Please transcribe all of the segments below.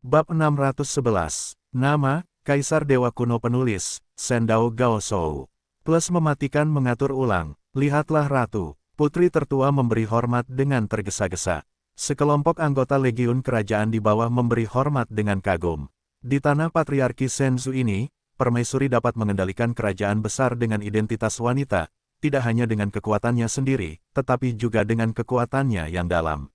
Bab 611. Nama, Kaisar Dewa Kuno Penulis, Sendao Gaoshou. Plus mematikan mengatur ulang. Lihatlah Ratu, putri tertua memberi hormat dengan tergesa-gesa. Sekelompok anggota legiun kerajaan di bawah memberi hormat dengan kagum. Di tanah patriarki Shenzhou ini, permaisuri dapat mengendalikan kerajaan besar dengan identitas wanita, tidak hanya dengan kekuatannya sendiri, tetapi juga dengan kekuatannya yang dalam.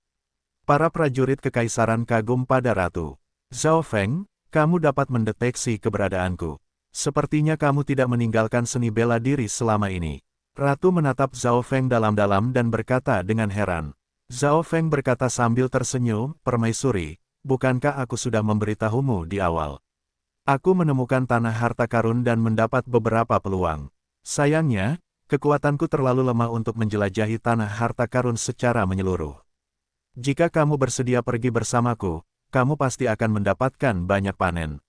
Para prajurit kekaisaran kagum pada Ratu. Zhao Feng, kamu dapat mendeteksi keberadaanku. Sepertinya kamu tidak meninggalkan seni bela diri selama ini. Ratu menatap Zhao Feng dalam-dalam dan berkata dengan heran. Zhao Feng berkata sambil tersenyum, "Permaisuri, bukankah aku sudah memberitahumu di awal? Aku menemukan tanah harta karun dan mendapat beberapa peluang. Sayangnya, kekuatanku terlalu lemah untuk menjelajahi tanah harta karun secara menyeluruh. Jika kamu bersedia pergi bersamaku, kamu pasti akan mendapatkan banyak panen.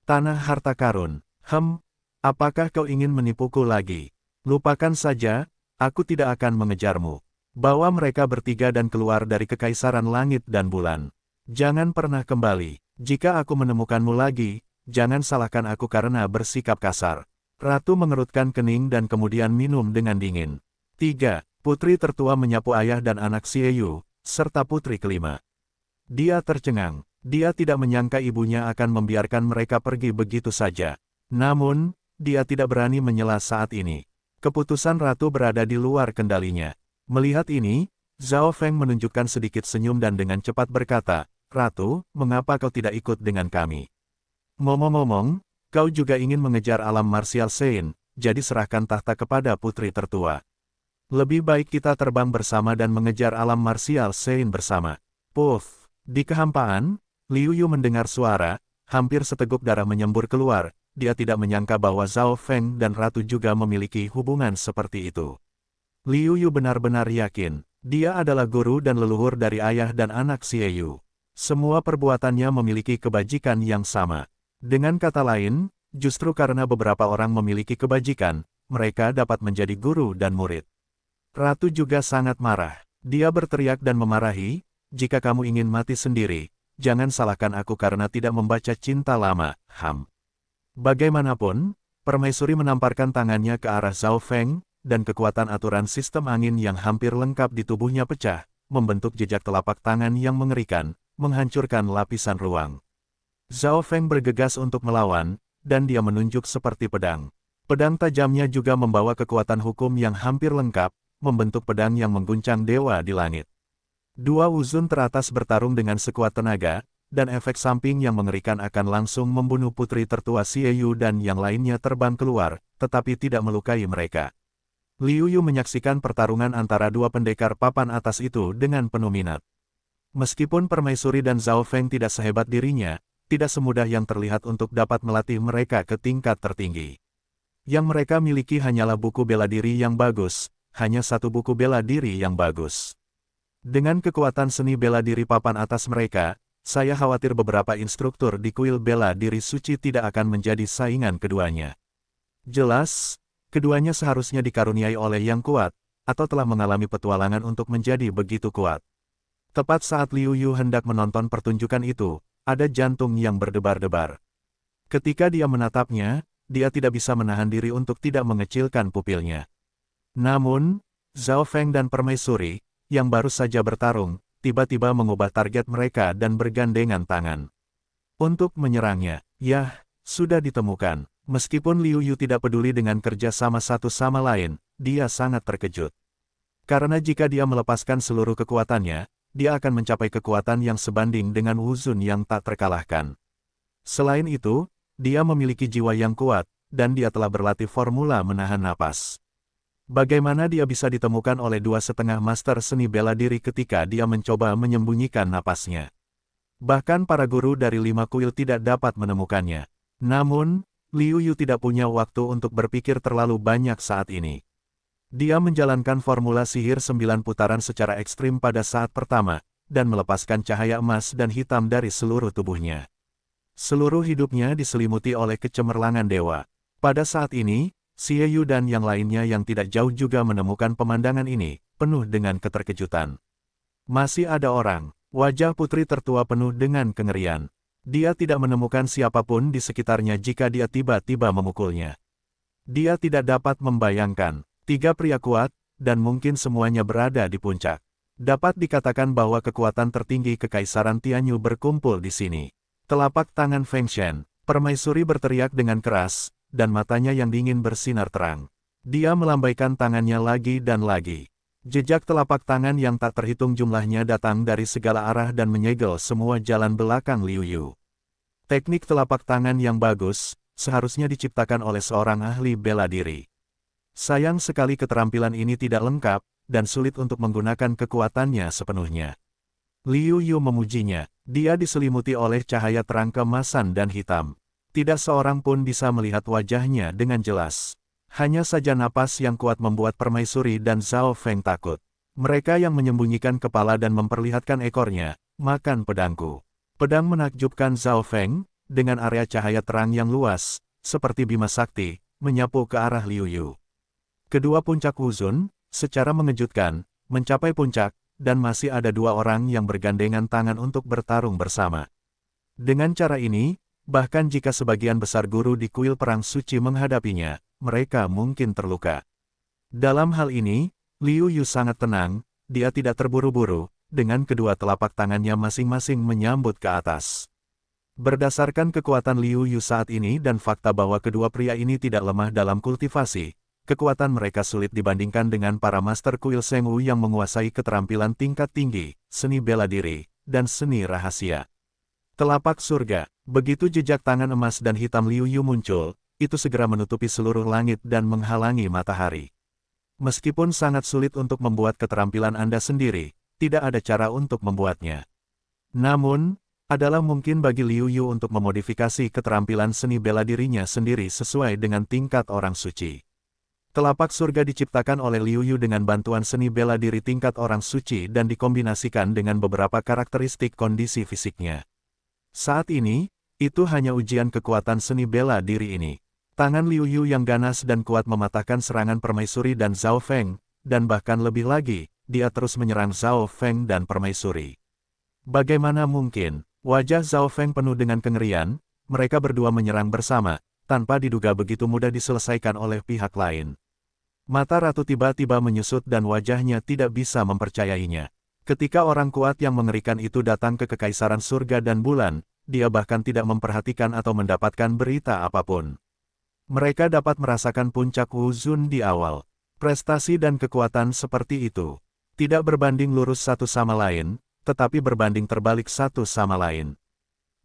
Tanah harta karun, apakah kau ingin menipuku lagi? Lupakan saja, aku tidak akan mengejarmu. Bawa mereka bertiga dan keluar dari kekaisaran langit dan bulan. Jangan pernah kembali. Jika aku menemukanmu lagi, jangan salahkan aku karena bersikap kasar." Ratu mengerutkan kening dan kemudian minum dengan dingin. 3. Putri tertua menyapu ayah dan anak Xieyu, serta putri kelima. Dia tercengang. Dia tidak menyangka ibunya akan membiarkan mereka pergi begitu saja. Namun, dia tidak berani menyela saat ini. Keputusan Ratu berada di luar kendalinya. Melihat ini, Zhao Feng menunjukkan sedikit senyum dan dengan cepat berkata, "Ratu, mengapa kau tidak ikut dengan kami? Ngomong-ngomong, kau juga ingin mengejar alam martial Sein, jadi serahkan tahta kepada putri tertua. Lebih baik kita terbang bersama dan mengejar alam martial Sein bersama." Puff. Di kehampaan, Liu Yu mendengar suara, hampir seteguk darah menyembur keluar. Dia tidak menyangka bahwa Zhao Feng dan Ratu juga memiliki hubungan seperti itu. Liu Yu benar-benar yakin, dia adalah guru dan leluhur dari ayah dan anak Xieyu. Semua perbuatannya memiliki kebajikan yang sama. Dengan kata lain, justru karena beberapa orang memiliki kebajikan, mereka dapat menjadi guru dan murid. Ratu juga sangat marah. Dia berteriak dan memarahi, "Jika kamu ingin mati sendiri, jangan salahkan aku karena tidak membaca cinta lama, Bagaimanapun, permaisuri menamparkan tangannya ke arah Zhao Feng, dan kekuatan aturan sistem angin yang hampir lengkap di tubuhnya pecah, membentuk jejak telapak tangan yang mengerikan, menghancurkan lapisan ruang. Zhao Feng bergegas untuk melawan, dan dia menunjuk seperti pedang. Pedang tajamnya juga membawa kekuatan hukum yang hampir lengkap, membentuk pedang yang mengguncang dewa di langit. Dua uzun teratas bertarung dengan sekuat tenaga, dan efek samping yang mengerikan akan langsung membunuh putri tertua Xieyu dan yang lainnya terbang keluar, tetapi tidak melukai mereka. Liu Yu menyaksikan pertarungan antara dua pendekar papan atas itu dengan penuh minat. Meskipun permaisuri dan Zhao Feng tidak sehebat dirinya, tidak semudah yang terlihat untuk dapat melatih mereka ke tingkat tertinggi. Yang mereka miliki hanyalah buku bela diri yang bagus, hanya satu buku bela diri yang bagus. Dengan kekuatan seni bela diri papan atas mereka, saya khawatir beberapa instruktur di kuil bela diri suci tidak akan menjadi saingan keduanya. Jelas, keduanya seharusnya dikaruniai oleh yang kuat, atau telah mengalami petualangan untuk menjadi begitu kuat. Tepat saat Liu Yu hendak menonton pertunjukan itu, ada jantung yang berdebar-debar. Ketika dia menatapnya, dia tidak bisa menahan diri untuk tidak mengecilkan pupilnya. Namun, Zhao Feng dan permaisuri, yang baru saja bertarung, tiba-tiba mengubah target mereka dan bergandengan tangan untuk menyerangnya. Yah, sudah ditemukan. Meskipun Liu Yu tidak peduli dengan kerja sama satu sama lain, dia sangat terkejut. Karena jika dia melepaskan seluruh kekuatannya, dia akan mencapai kekuatan yang sebanding dengan Wu Zun yang tak terkalahkan. Selain itu, dia memiliki jiwa yang kuat, dan dia telah berlatih formula menahan napas. Bagaimana dia bisa ditemukan oleh dua setengah master seni bela diri ketika dia mencoba menyembunyikan napasnya? Bahkan para guru dari 5 kuil tidak dapat menemukannya. Namun, Liu Yu tidak punya waktu untuk berpikir terlalu banyak saat ini. Dia menjalankan formula sihir 9 putaran secara ekstrim pada saat pertama, dan melepaskan cahaya emas dan hitam dari seluruh tubuhnya. Seluruh hidupnya diselimuti oleh kecemerlangan dewa. Pada saat ini, Xieyu dan yang lainnya yang tidak jauh juga menemukan pemandangan ini, penuh dengan keterkejutan. Masih ada orang, wajah putri tertua penuh dengan kengerian. Dia tidak menemukan siapapun di sekitarnya jika dia tiba-tiba memukulnya. Dia tidak dapat membayangkan, 3 pria kuat, dan mungkin semuanya berada di puncak. Dapat dikatakan bahwa kekuatan tertinggi Kekaisaran Tianyu berkumpul di sini. Telapak tangan Feng Shen, permaisuri berteriak dengan keras, dan matanya yang dingin bersinar terang. Dia melambaikan tangannya lagi dan lagi. Jejak telapak tangan yang tak terhitung jumlahnya datang dari segala arah dan menyegel semua jalan belakang Liu Yu. Teknik telapak tangan yang bagus, seharusnya diciptakan oleh seorang ahli bela diri. Sayang sekali keterampilan ini tidak lengkap, dan sulit untuk menggunakan kekuatannya sepenuhnya. Liu Yu memujinya, dia diselimuti oleh cahaya terang keemasan dan hitam. Tidak seorang pun bisa melihat wajahnya dengan jelas. Hanya saja napas yang kuat membuat permaisuri dan Zhao Feng takut. Mereka yang menyembunyikan kepala dan memperlihatkan ekornya, makan pedangku. Pedang menakjubkan Zhao Feng, dengan area cahaya terang yang luas, seperti bima sakti, menyapu ke arah Liu Yu. Kedua puncak Wuzun, secara mengejutkan, mencapai puncak, dan masih ada 2 orang yang bergandengan tangan untuk bertarung bersama. Dengan cara ini, bahkan jika sebagian besar guru di kuil perang suci menghadapinya, mereka mungkin terluka. Dalam hal ini, Liu Yu sangat tenang, dia tidak terburu-buru, dengan kedua telapak tangannya masing-masing menyambut ke atas. Berdasarkan kekuatan Liu Yu saat ini dan fakta bahwa kedua pria ini tidak lemah dalam kultivasi, kekuatan mereka sulit dibandingkan dengan para master kuil Shengwu yang menguasai keterampilan tingkat tinggi, seni bela diri, dan seni rahasia. Telapak surga, begitu jejak tangan emas dan hitam Liu Yu muncul, itu segera menutupi seluruh langit dan menghalangi matahari. Meskipun sangat sulit untuk membuat keterampilan Anda sendiri, tidak ada cara untuk membuatnya. Namun, adalah mungkin bagi Liu Yu untuk memodifikasi keterampilan seni bela dirinya sendiri sesuai dengan tingkat orang suci. Telapak surga diciptakan oleh Liu Yu dengan bantuan seni bela diri tingkat orang suci dan dikombinasikan dengan beberapa karakteristik kondisi fisiknya. Saat ini, itu hanya ujian kekuatan seni bela diri ini. Tangan Liu Yu yang ganas dan kuat mematahkan serangan permaisuri dan Zhao Feng, dan bahkan lebih lagi, dia terus menyerang Zhao Feng dan permaisuri. Bagaimana mungkin, wajah Zhao Feng penuh dengan kengerian, mereka berdua menyerang bersama, tanpa diduga begitu mudah diselesaikan oleh pihak lain. Mata ratu tiba-tiba menyusut dan wajahnya tidak bisa mempercayainya. Ketika orang kuat yang mengerikan itu datang ke Kekaisaran Surga dan Bulan, dia bahkan tidak memperhatikan atau mendapatkan berita apapun. Mereka dapat merasakan puncak Wuzun di awal. Prestasi dan kekuatan seperti itu tidak berbanding lurus satu sama lain, tetapi berbanding terbalik satu sama lain.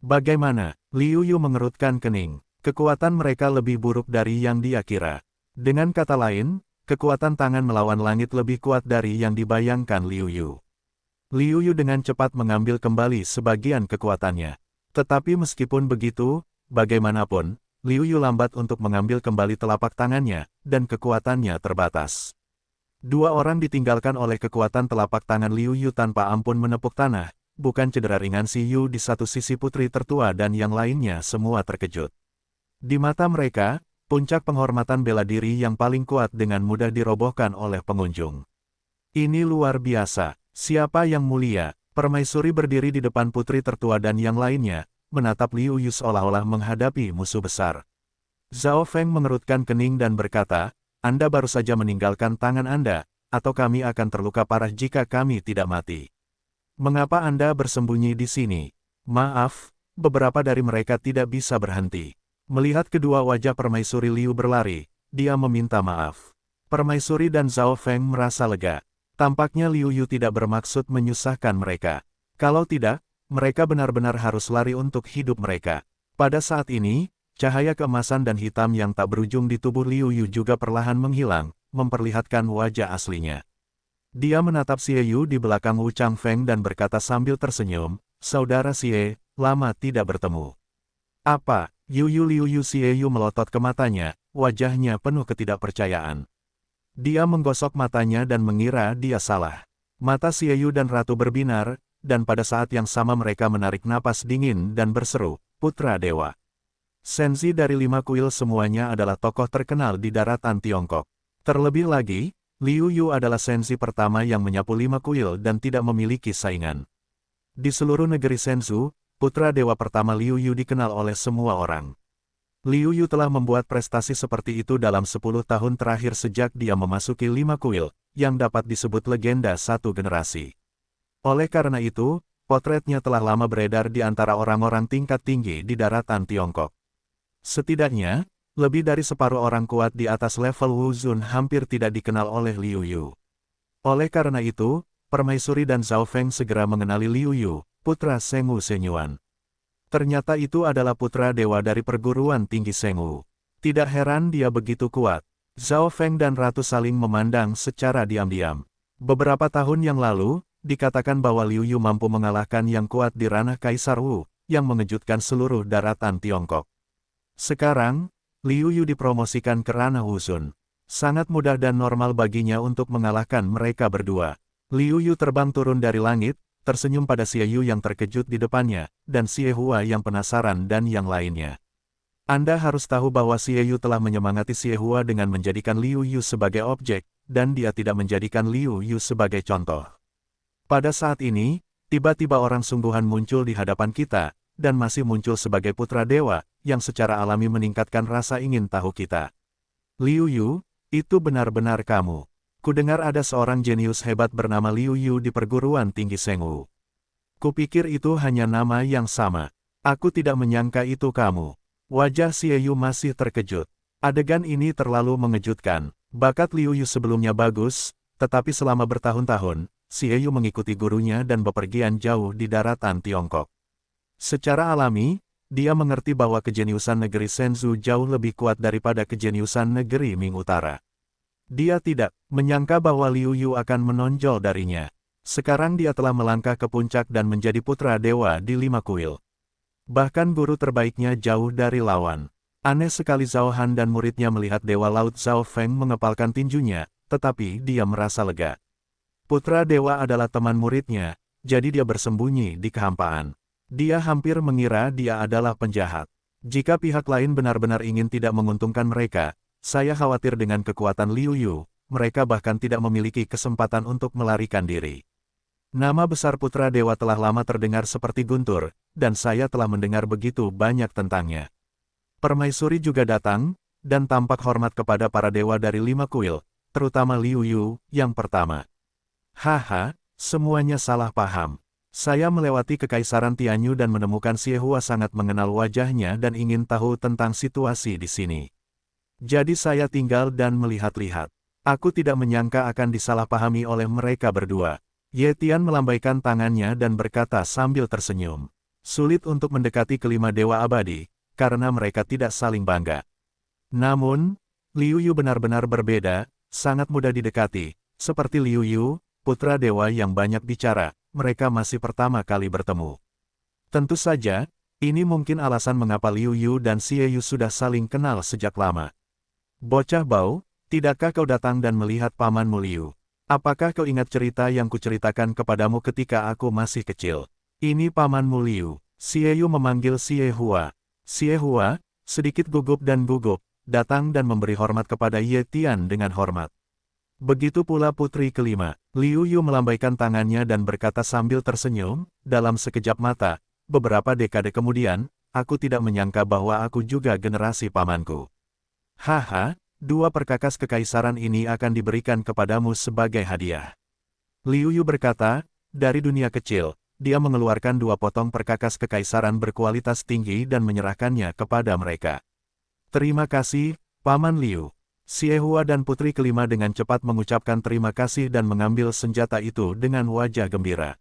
Bagaimana? Liu Yu mengerutkan kening. Kekuatan mereka lebih buruk dari yang dia kira. Dengan kata lain, kekuatan tangan melawan langit lebih kuat dari yang dibayangkan Liu Yu. Liu Yu dengan cepat mengambil kembali sebagian kekuatannya. Tetapi meskipun begitu, bagaimanapun, Liu Yu lambat untuk mengambil kembali telapak tangannya, dan kekuatannya terbatas. 2 orang ditinggalkan oleh kekuatan telapak tangan Liu Yu tanpa ampun menepuk tanah, bukan cedera ringan si Yu di satu sisi putri tertua dan yang lainnya semua terkejut. Di mata mereka, puncak penghormatan bela diri yang paling kuat dengan mudah dirobohkan oleh pengunjung. Ini luar biasa, siapa yang mulia? Permaisuri berdiri di depan putri tertua dan yang lainnya, menatap Liu Yu seolah-olah menghadapi musuh besar. Zhao Feng mengerutkan kening dan berkata, Anda baru saja meninggalkan tangan Anda, atau kami akan terluka parah jika kami tidak mati. Mengapa Anda bersembunyi di sini? Maaf, beberapa dari mereka tidak bisa berhenti. Melihat kedua wajah permaisuri Liu berlari, dia meminta maaf. Permaisuri dan Zhao Feng merasa lega. Tampaknya Liu Yu tidak bermaksud menyusahkan mereka. Kalau tidak, mereka benar-benar harus lari untuk hidup mereka. Pada saat ini, cahaya keemasan dan hitam yang tak berujung di tubuh Liu Yu juga perlahan menghilang, memperlihatkan wajah aslinya. Dia menatap Xie Yu di belakang Wu Changfeng dan berkata sambil tersenyum, Saudara Xie, lama tidak bertemu. Apa? Liu Yu Xie Yu melotot ke matanya, wajahnya penuh ketidakpercayaan. Dia menggosok matanya dan mengira dia salah. Mata Xie Yu dan Ratu berbinar, dan pada saat yang sama mereka menarik napas dingin dan berseru, Putra Dewa. Senzi dari 5 kuil semuanya adalah tokoh terkenal di daratan Tiongkok. Terlebih lagi, Liu Yu adalah senzi pertama yang menyapu 5 kuil dan tidak memiliki saingan. Di seluruh negeri Shenzhou, putra dewa pertama Liu Yu dikenal oleh semua orang. Liu Yu telah membuat prestasi seperti itu dalam 10 tahun terakhir sejak dia memasuki 5 kuil, yang dapat disebut legenda satu generasi. Oleh karena itu, potretnya telah lama beredar di antara orang-orang tingkat tinggi di daratan Tiongkok. Setidaknya, lebih dari separuh orang kuat di atas level Wu Zun hampir tidak dikenal oleh Liu Yu. Oleh karena itu, Permaisuri dan Zhao Feng segera mengenali Liu Yu, putra Sengwu Shenyuan. Ternyata itu adalah putra dewa dari perguruan tinggi Sengwu. Tidak heran dia begitu kuat. Zhao Feng dan Ratu saling memandang secara diam-diam. Beberapa tahun yang lalu, dikatakan bahwa Liu Yu mampu mengalahkan yang kuat di ranah Kaisar Wu, yang mengejutkan seluruh daratan Tiongkok. Sekarang, Liu Yu dipromosikan ke ranah Wuzun. Sangat mudah dan normal baginya untuk mengalahkan mereka berdua. Liu Yu terbang turun dari langit, tersenyum pada Xie Yu yang terkejut di depannya, dan Xie Hua yang penasaran dan yang lainnya. Anda harus tahu bahwa Xie Yu telah menyemangati Xie Hua dengan menjadikan Liu Yu sebagai objek, dan dia tidak menjadikan Liu Yu sebagai contoh. Pada saat ini, tiba-tiba orang sungguhan muncul di hadapan kita, dan masih muncul sebagai putra dewa, yang secara alami meningkatkan rasa ingin tahu kita. Liu Yu, itu benar-benar kamu. Kudengar ada seorang jenius hebat bernama Liu Yu di perguruan tinggi Sengwu. Kupikir itu hanya nama yang sama. Aku tidak menyangka itu kamu. Wajah Xie Yu masih terkejut. Adegan ini terlalu mengejutkan. Bakat Liu Yu sebelumnya bagus, tetapi selama bertahun-tahun, Xie Yu mengikuti gurunya dan bepergian jauh di daratan Tiongkok. Secara alami, dia mengerti bahwa kejeniusan negeri Shenzhou jauh lebih kuat daripada kejeniusan negeri Ming Utara. Dia tidak menyangka bahwa Liu Yu akan menonjol darinya. Sekarang dia telah melangkah ke puncak dan menjadi putra dewa di 5 kuil. Bahkan guru terbaiknya jauh dari lawan. Aneh sekali Zhao Han dan muridnya melihat Dewa Laut Zhao Feng mengepalkan tinjunya, tetapi dia merasa lega. Putra dewa adalah teman muridnya, jadi dia bersembunyi di kehampaan. Dia hampir mengira dia adalah penjahat. Jika pihak lain benar-benar ingin tidak menguntungkan mereka, saya khawatir dengan kekuatan Liu Yu, mereka bahkan tidak memiliki kesempatan untuk melarikan diri. Nama besar putra dewa telah lama terdengar seperti guntur, dan saya telah mendengar begitu banyak tentangnya. Permaisuri juga datang, dan tampak hormat kepada para dewa dari 5 kuil, terutama Liu Yu, yang pertama. Haha, semuanya salah paham. Saya melewati kekaisaran Tianyu dan menemukan Xie Hua sangat mengenal wajahnya dan ingin tahu tentang situasi di sini. Jadi saya tinggal dan melihat-lihat. Aku tidak menyangka akan disalahpahami oleh mereka berdua. Ye Tian melambaikan tangannya dan berkata sambil tersenyum. Sulit untuk mendekati kelima dewa abadi, karena mereka tidak saling bangga. Namun, Liu Yu benar-benar berbeda, sangat mudah didekati. Seperti Liu Yu, putra dewa yang banyak bicara, mereka masih pertama kali bertemu. Tentu saja, ini mungkin alasan mengapa Liu Yu dan Xie Yu sudah saling kenal sejak lama. Bocah bau, tidakkah kau datang dan melihat pamanmu Liu? Apakah kau ingat cerita yang kuceritakan kepadamu ketika aku masih kecil? Ini pamanmu Liu. Xie Yu memanggil Xie Hua. Xie Hua, sedikit gugup dan gugup, datang dan memberi hormat kepada Ye Tian dengan hormat. Begitu pula putri kelima. Liu Yu melambaikan tangannya dan berkata sambil tersenyum, dalam sekejap mata, beberapa dekade kemudian, aku tidak menyangka bahwa aku juga generasi pamanku. Haha, 2 perkakas kekaisaran ini akan diberikan kepadamu sebagai hadiah. Liu Yu berkata, dari dunia kecil, dia mengeluarkan 2 potong perkakas kekaisaran berkualitas tinggi dan menyerahkannya kepada mereka. Terima kasih, Paman Liu. Xie Hua dan putri kelima dengan cepat mengucapkan terima kasih dan mengambil senjata itu dengan wajah gembira.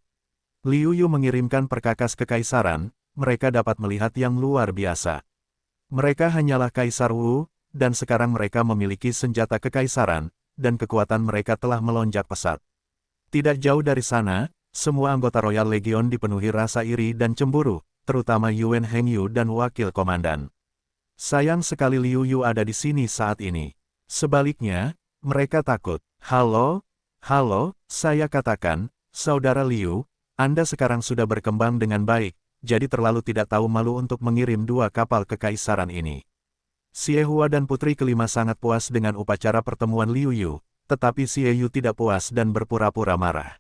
Liu Yu mengirimkan perkakas kekaisaran, mereka dapat melihat yang luar biasa. Mereka hanyalah Kaisar Wu, dan sekarang mereka memiliki senjata kekaisaran, dan kekuatan mereka telah melonjak pesat. Tidak jauh dari sana, semua anggota Royal Legion dipenuhi rasa iri dan cemburu, terutama Yuan Hengyu dan wakil komandan. Sayang sekali Liu Yu ada di sini saat ini. Sebaliknya, mereka takut. Halo, saya katakan, Saudara Liu, Anda sekarang sudah berkembang dengan baik, jadi terlalu tidak tahu malu untuk mengirim 2 kapal kekaisaran ini. Xie Hua dan putri kelima sangat puas dengan upacara pertemuan Liu Yu, tetapi Xie Yu tidak puas dan berpura-pura marah.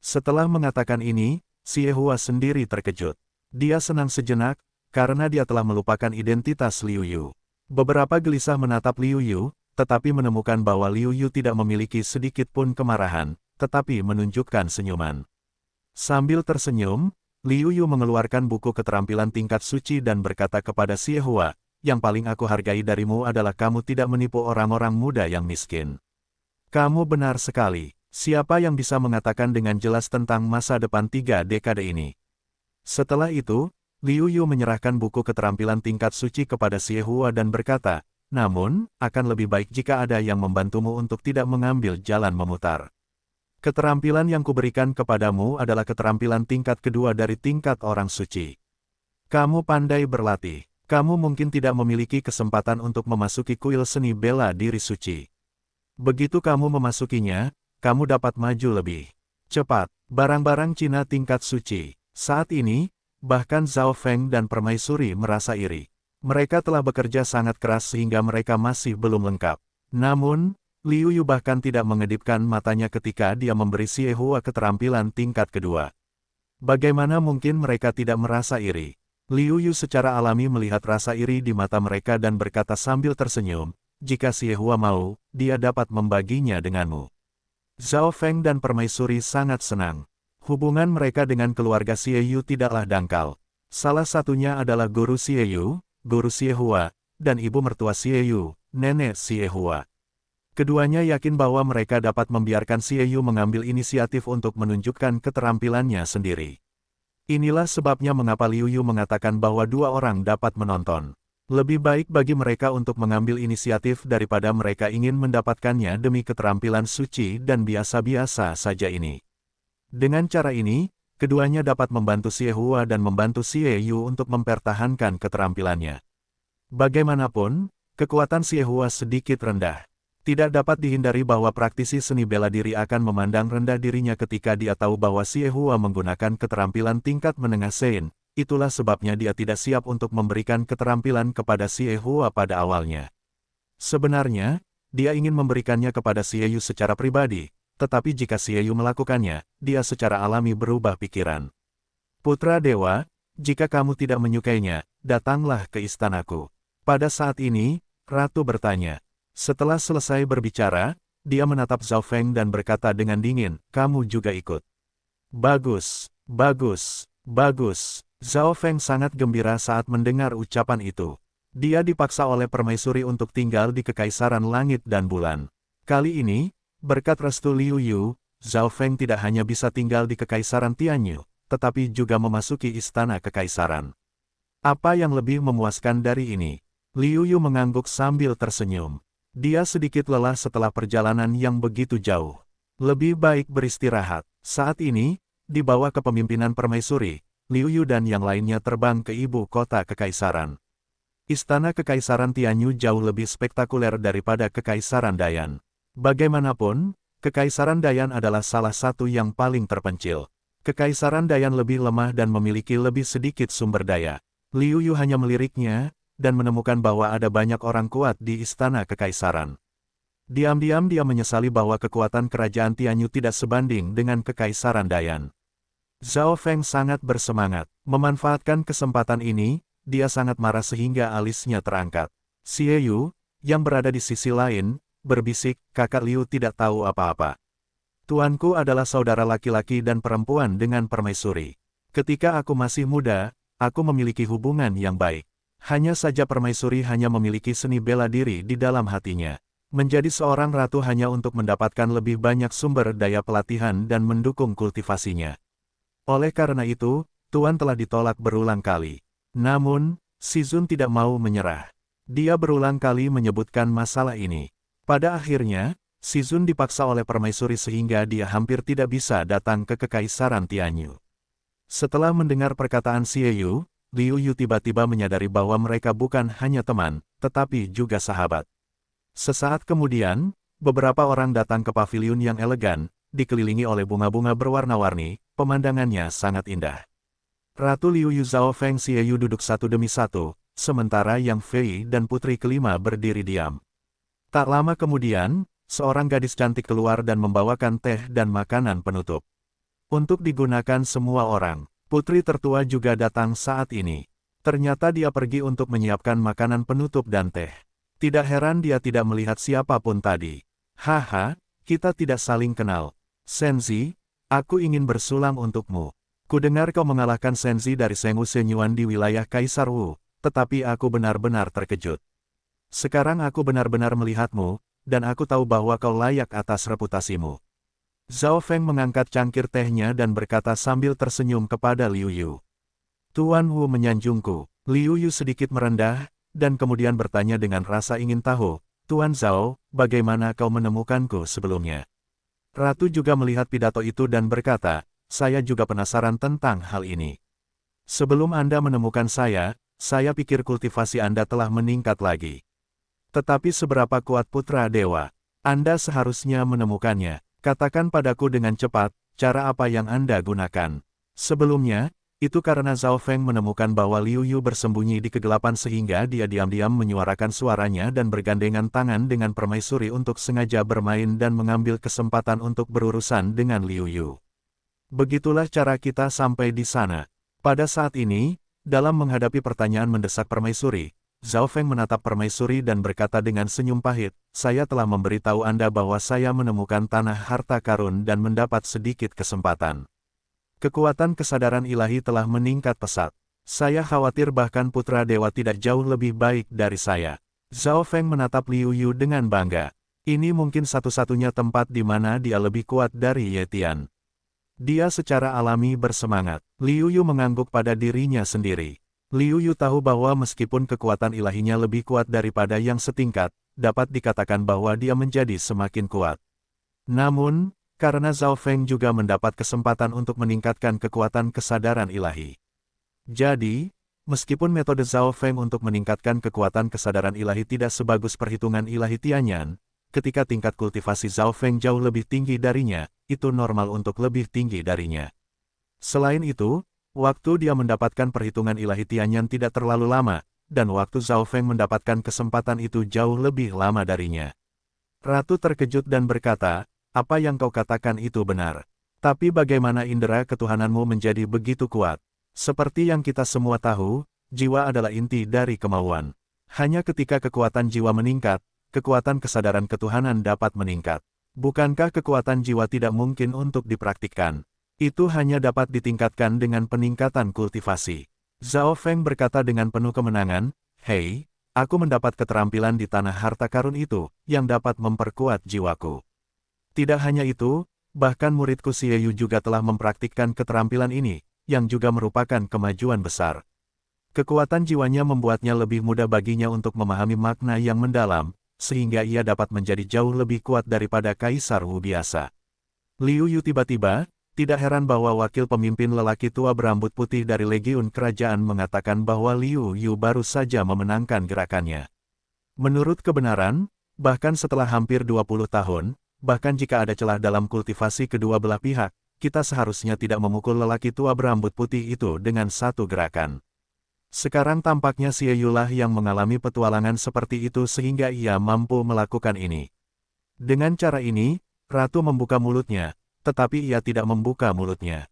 Setelah mengatakan ini, Xie Hua sendiri terkejut. Dia senang sejenak, karena dia telah melupakan identitas Liu Yu. Beberapa gelisah menatap Liu Yu, tetapi menemukan bahwa Liu Yu tidak memiliki sedikit pun kemarahan, tetapi menunjukkan senyuman. Sambil tersenyum, Liu Yu mengeluarkan buku keterampilan tingkat suci dan berkata kepada Xie Hua, yang paling aku hargai darimu adalah kamu tidak menipu orang-orang muda yang miskin. Kamu benar sekali. Siapa yang bisa mengatakan dengan jelas tentang masa depan 3 dekade ini? Setelah itu, Liu Yu menyerahkan buku keterampilan tingkat suci kepada Xie Hua dan berkata, namun, akan lebih baik jika ada yang membantumu untuk tidak mengambil jalan memutar. Keterampilan yang kuberikan kepadamu adalah keterampilan tingkat kedua dari tingkat orang suci. Kamu pandai berlatih. Kamu mungkin tidak memiliki kesempatan untuk memasuki kuil seni bela diri suci. Begitu kamu memasukinya, kamu dapat maju lebih cepat. Barang-barang Cina tingkat suci. Saat ini, bahkan Zhao Feng dan Permaisuri merasa iri. Mereka telah bekerja sangat keras sehingga mereka masih belum lengkap. Namun, Liu Yu bahkan tidak mengedipkan matanya ketika dia memberi Xie Hua keterampilan tingkat kedua. Bagaimana mungkin mereka tidak merasa iri? Liu Yu secara alami melihat rasa iri di mata mereka dan berkata sambil tersenyum, jika Xie Hua mau, dia dapat membaginya denganmu. Zhao Feng dan Permaisuri sangat senang. Hubungan mereka dengan keluarga Xie Yu tidaklah dangkal. Salah satunya adalah guru Xie Yu, guru Xie Hua, dan ibu mertua Xie Yu, nenek Xie Hua. Keduanya yakin bahwa mereka dapat membiarkan Xie Yu mengambil inisiatif untuk menunjukkan keterampilannya sendiri. Inilah sebabnya mengapa Liu Yu mengatakan bahwa dua orang dapat menonton. Lebih baik bagi mereka untuk mengambil inisiatif daripada mereka ingin mendapatkannya demi keterampilan suci dan biasa-biasa saja ini. Dengan cara ini, keduanya dapat membantu Xie Hua dan membantu Xie Yu untuk mempertahankan keterampilannya. Bagaimanapun, kekuatan Xie Hua sedikit rendah. Tidak dapat dihindari bahwa praktisi seni bela diri akan memandang rendah dirinya ketika dia tahu bahwa Xie Hua menggunakan keterampilan tingkat menengah Sein. Itulah sebabnya dia tidak siap untuk memberikan keterampilan kepada Xie Hua pada awalnya. Sebenarnya, dia ingin memberikannya kepada Xie Yu secara pribadi. Tetapi jika Xie Yu melakukannya, dia secara alami berubah pikiran. Putra Dewa, jika kamu tidak menyukainya, datanglah ke istanaku. Pada saat ini, Ratu bertanya. Setelah selesai berbicara, dia menatap Zhao Feng dan berkata dengan dingin, kamu juga ikut. Bagus, bagus, bagus. Zhao Feng sangat gembira saat mendengar ucapan itu. Dia dipaksa oleh permaisuri untuk tinggal di Kekaisaran Langit dan Bulan. Kali ini, berkat restu Liu Yu, Zhao Feng tidak hanya bisa tinggal di Kekaisaran Tianyu, tetapi juga memasuki istana kekaisaran. Apa yang lebih memuaskan dari ini? Liu Yu mengangguk sambil tersenyum. Dia sedikit lelah setelah perjalanan yang begitu jauh. Lebih baik beristirahat. Saat ini, di bawah kepemimpinan permaisuri, Liu Yu dan yang lainnya terbang ke ibu kota kekaisaran. Istana Kekaisaran Tianyu jauh lebih spektakuler daripada Kekaisaran Dayan. Bagaimanapun, Kekaisaran Dayan adalah salah satu yang paling terpencil. Kekaisaran Dayan lebih lemah dan memiliki lebih sedikit sumber daya. Liu Yu hanya meliriknya, dan menemukan bahwa ada banyak orang kuat di Istana Kekaisaran. Diam-diam dia menyesali bahwa kekuatan kerajaan Tianyu tidak sebanding dengan Kekaisaran Dayan. Zhao Feng sangat bersemangat. Memanfaatkan kesempatan ini, dia sangat marah sehingga alisnya terangkat. Xie Yu, yang berada di sisi lain, berbisik, kakak Liu tidak tahu apa-apa. Tuanku adalah saudara laki-laki dan perempuan dengan permaisuri. Ketika aku masih muda, aku memiliki hubungan yang baik. Hanya saja permaisuri hanya memiliki seni bela diri di dalam hatinya. Menjadi seorang ratu hanya untuk mendapatkan lebih banyak sumber daya pelatihan dan mendukung kultivasinya. Oleh karena itu, Tuan telah ditolak berulang kali. Namun, Shizun tidak mau menyerah. Dia berulang kali menyebutkan masalah ini. Pada akhirnya, Shizun dipaksa oleh permaisuri sehingga dia hampir tidak bisa datang ke Kekaisaran Tianyu. Setelah mendengar perkataan Xie Yu, Liu Yu tiba-tiba menyadari bahwa mereka bukan hanya teman, tetapi juga sahabat. Sesaat kemudian, beberapa orang datang ke paviliun yang elegan, dikelilingi oleh bunga-bunga berwarna-warni, pemandangannya sangat indah. Ratu Liu Yu, Zhao Feng, Xie Yu duduk satu demi satu, sementara Yang Fei dan putri kelima berdiri diam. Tak lama kemudian, seorang gadis cantik keluar dan membawakan teh dan makanan penutup. Untuk digunakan semua orang, Putri tertua juga datang saat ini. Ternyata dia pergi untuk menyiapkan makanan penutup dan teh. Tidak heran dia tidak melihat siapapun tadi. Haha, kita tidak saling kenal. Senzi, aku ingin bersulang untukmu. Kudengar kau mengalahkan Senzi dari Sengwu Shenyuan di wilayah Kaisar Wu, tetapi aku benar-benar terkejut. Sekarang aku benar-benar melihatmu, dan aku tahu bahwa kau layak atas reputasimu. Zhao Feng mengangkat cangkir tehnya dan berkata sambil tersenyum kepada Liu Yu. Tuan Wu menyanjungku. Liu Yu sedikit merendah, dan kemudian bertanya dengan rasa ingin tahu, Tuan Zhao, bagaimana kau menemukanku sebelumnya? Ratu juga melihat pidato itu dan berkata, saya juga penasaran tentang hal ini. Sebelum Anda menemukan saya pikir kultivasi Anda telah meningkat lagi. Tetapi seberapa kuat putra dewa? Anda seharusnya menemukannya. Katakan padaku dengan cepat, cara apa yang Anda gunakan. Sebelumnya, itu karena Zhao Feng menemukan bahwa Liu Yu bersembunyi di kegelapan sehingga dia diam-diam menyuarakan suaranya dan bergandengan tangan dengan permaisuri untuk sengaja bermain dan mengambil kesempatan untuk berurusan dengan Liu Yu. Begitulah cara kita sampai di sana. Pada saat ini, dalam menghadapi pertanyaan mendesak permaisuri, Zhao Feng menatap permaisuri dan berkata dengan senyum pahit, saya telah memberitahu Anda bahwa saya menemukan tanah harta karun dan mendapat sedikit kesempatan. Kekuatan kesadaran ilahi telah meningkat pesat. Saya khawatir bahkan putra dewa tidak jauh lebih baik dari saya. Zhao Feng menatap Liu Yu dengan bangga. Ini mungkin satu-satunya tempat di mana dia lebih kuat dari Ye Tian. Dia secara alami bersemangat. Liu Yu mengangguk pada dirinya sendiri. Liu Yu tahu bahwa meskipun kekuatan ilahinya lebih kuat daripada yang setingkat, dapat dikatakan bahwa dia menjadi semakin kuat. Namun, karena Zhao Feng juga mendapat kesempatan untuk meningkatkan kekuatan kesadaran ilahi. Jadi, meskipun metode Zhao Feng untuk meningkatkan kekuatan kesadaran ilahi tidak sebagus perhitungan ilahi Tianyan, ketika tingkat kultivasi Zhao Feng jauh lebih tinggi darinya, itu normal untuk lebih tinggi darinya. Selain itu, waktu dia mendapatkan perhitungan ilahi Tianyan tidak terlalu lama, dan waktu Zhao Feng mendapatkan kesempatan itu jauh lebih lama darinya. Ratu terkejut dan berkata, apa yang kau katakan itu benar. Tapi bagaimana indera ketuhananmu menjadi begitu kuat? Seperti yang kita semua tahu, jiwa adalah inti dari kemauan. Hanya ketika kekuatan jiwa meningkat, kekuatan kesadaran ketuhanan dapat meningkat. Bukankah kekuatan jiwa tidak mungkin untuk dipraktikkan? Itu hanya dapat ditingkatkan dengan peningkatan kultivasi. Zhao Feng berkata dengan penuh kemenangan, hei, aku mendapat keterampilan di tanah harta karun itu, yang dapat memperkuat jiwaku. Tidak hanya itu, bahkan muridku Xie Yu juga telah mempraktikkan keterampilan ini, yang juga merupakan kemajuan besar. Kekuatan jiwanya membuatnya lebih mudah baginya untuk memahami makna yang mendalam, sehingga ia dapat menjadi jauh lebih kuat daripada Kaisar Wu biasa. Liu Yu tiba-tiba, tidak heran bahwa wakil pemimpin lelaki tua berambut putih dari Legiun Kerajaan mengatakan bahwa Liu Yu baru saja memenangkan gerakannya. Menurut kebenaran, bahkan setelah hampir 20 tahun, bahkan jika ada celah dalam kultivasi kedua belah pihak, kita seharusnya tidak memukul lelaki tua berambut putih itu dengan satu gerakan. Sekarang tampaknya Xie Yu lah yang mengalami petualangan seperti itu sehingga ia mampu melakukan ini. Dengan cara ini, Ratu membuka mulutnya, tetapi ia tidak membuka mulutnya.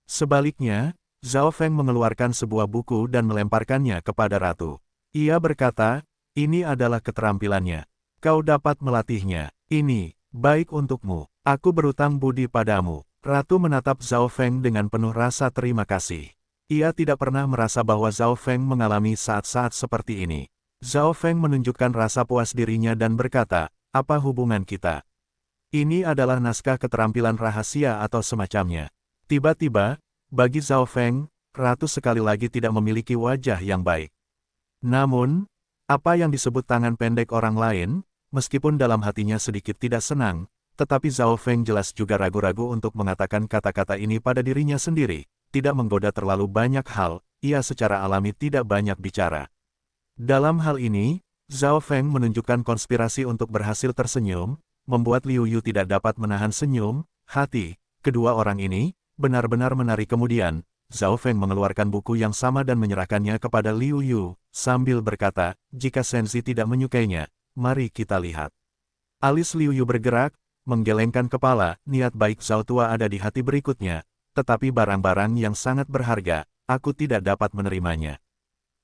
Sebaliknya, Zhao Feng mengeluarkan sebuah buku dan melemparkannya kepada Ratu. Ia berkata, ini adalah keterampilannya. Kau dapat melatihnya. Ini, baik untukmu. Aku berutang budi padamu. Ratu menatap Zhao Feng dengan penuh rasa terima kasih. Ia tidak pernah merasa bahwa Zhao Feng mengalami saat-saat seperti ini. Zhao Feng menunjukkan rasa puas dirinya dan berkata, apa hubungan kita? Ini adalah naskah keterampilan rahasia atau semacamnya. Tiba-tiba, bagi Zhao Feng, Ratu sekali lagi tidak memiliki wajah yang baik. Namun, apa yang disebut tangan pendek orang lain, meskipun dalam hatinya sedikit tidak senang, tetapi Zhao Feng jelas juga ragu-ragu untuk mengatakan kata-kata ini pada dirinya sendiri. Tidak menggoda terlalu banyak hal, ia secara alami tidak banyak bicara. Dalam hal ini, Zhao Feng menunjukkan konspirasi untuk berhasil tersenyum, membuat Liu Yu tidak dapat menahan senyum, hati. Kedua orang ini, benar-benar menari kemudian, Zhao Feng mengeluarkan buku yang sama dan menyerahkannya kepada Liu Yu, sambil berkata, jika Senzi tidak menyukainya, mari kita lihat. Alis Liu Yu bergerak, menggelengkan kepala, niat baik Zhao Tua ada di hati berikutnya. tetapi barang-barang yang sangat berharga, aku tidak dapat menerimanya.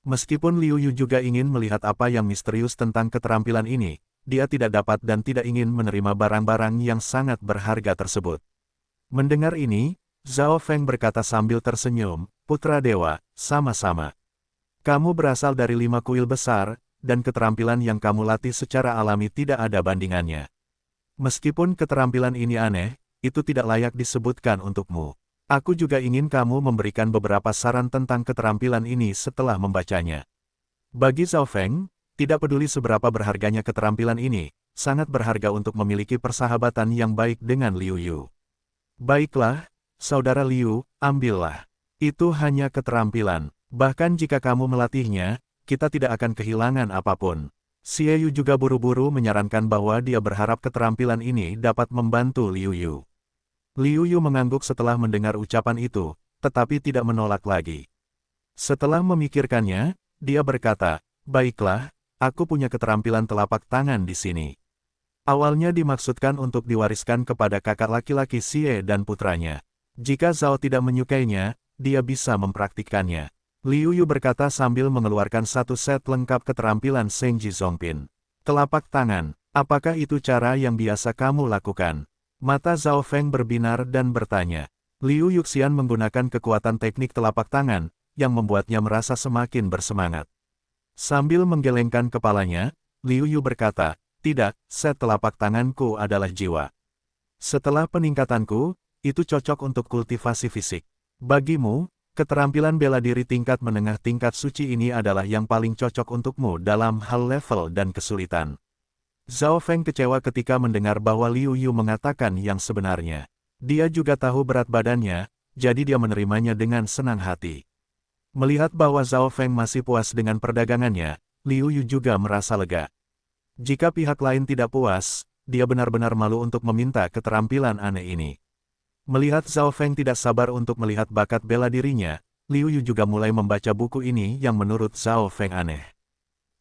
Meskipun Liu Yu juga ingin melihat apa yang misterius tentang keterampilan ini, dia tidak dapat dan tidak ingin menerima barang-barang yang sangat berharga tersebut. Mendengar ini, Zhao Feng berkata sambil tersenyum, "Putra Dewa, sama-sama. Kamu berasal dari 5 kuil besar, dan keterampilan yang kamu latih secara alami tidak ada bandingannya. Meskipun keterampilan ini aneh, itu tidak layak disebutkan untukmu. Aku juga ingin kamu memberikan beberapa saran tentang keterampilan ini setelah membacanya." Bagi Zhao Feng, tidak peduli seberapa berharganya keterampilan ini, sangat berharga untuk memiliki persahabatan yang baik dengan Liu Yu. "Baiklah, Saudara Liu, ambillah. Itu hanya keterampilan. Bahkan jika kamu melatihnya, kita tidak akan kehilangan apapun." Xie Yu juga buru-buru menyarankan bahwa dia berharap keterampilan ini dapat membantu Liu Yu. Liu Yu mengangguk setelah mendengar ucapan itu, tetapi tidak menolak lagi. Setelah memikirkannya, dia berkata, "Baiklah, aku punya keterampilan telapak tangan di sini. Awalnya dimaksudkan untuk diwariskan kepada kakak laki-laki Xie dan putranya. Jika Zhao tidak menyukainya, dia bisa mempraktikkannya." Liu Yu berkata sambil mengeluarkan satu set lengkap keterampilan Shengji Zongpin. "Telapak tangan, apakah itu cara yang biasa kamu lakukan?" Mata Zhao Feng berbinar dan bertanya. Liu Yuxian menggunakan kekuatan teknik telapak tangan, yang membuatnya merasa semakin bersemangat. Sambil menggelengkan kepalanya, Liu Yu berkata, "Tidak, set telapak tanganku adalah jiwa. Setelah peningkatanku, itu cocok untuk kultivasi fisik. Bagimu, keterampilan bela diri tingkat menengah tingkat suci ini adalah yang paling cocok untukmu dalam hal level dan kesulitan." Zhao Feng kecewa ketika mendengar bahwa Liu Yu mengatakan yang sebenarnya. Dia juga tahu berat badannya, jadi dia menerimanya dengan senang hati. Melihat bahwa Zhao Feng masih puas dengan perdagangannya, Liu Yu juga merasa lega. Jika pihak lain tidak puas, dia benar-benar malu untuk meminta keterampilan aneh ini. Melihat Zhao Feng tidak sabar untuk melihat bakat bela dirinya, Liu Yu juga mulai membaca buku ini yang menurut Zhao Feng aneh.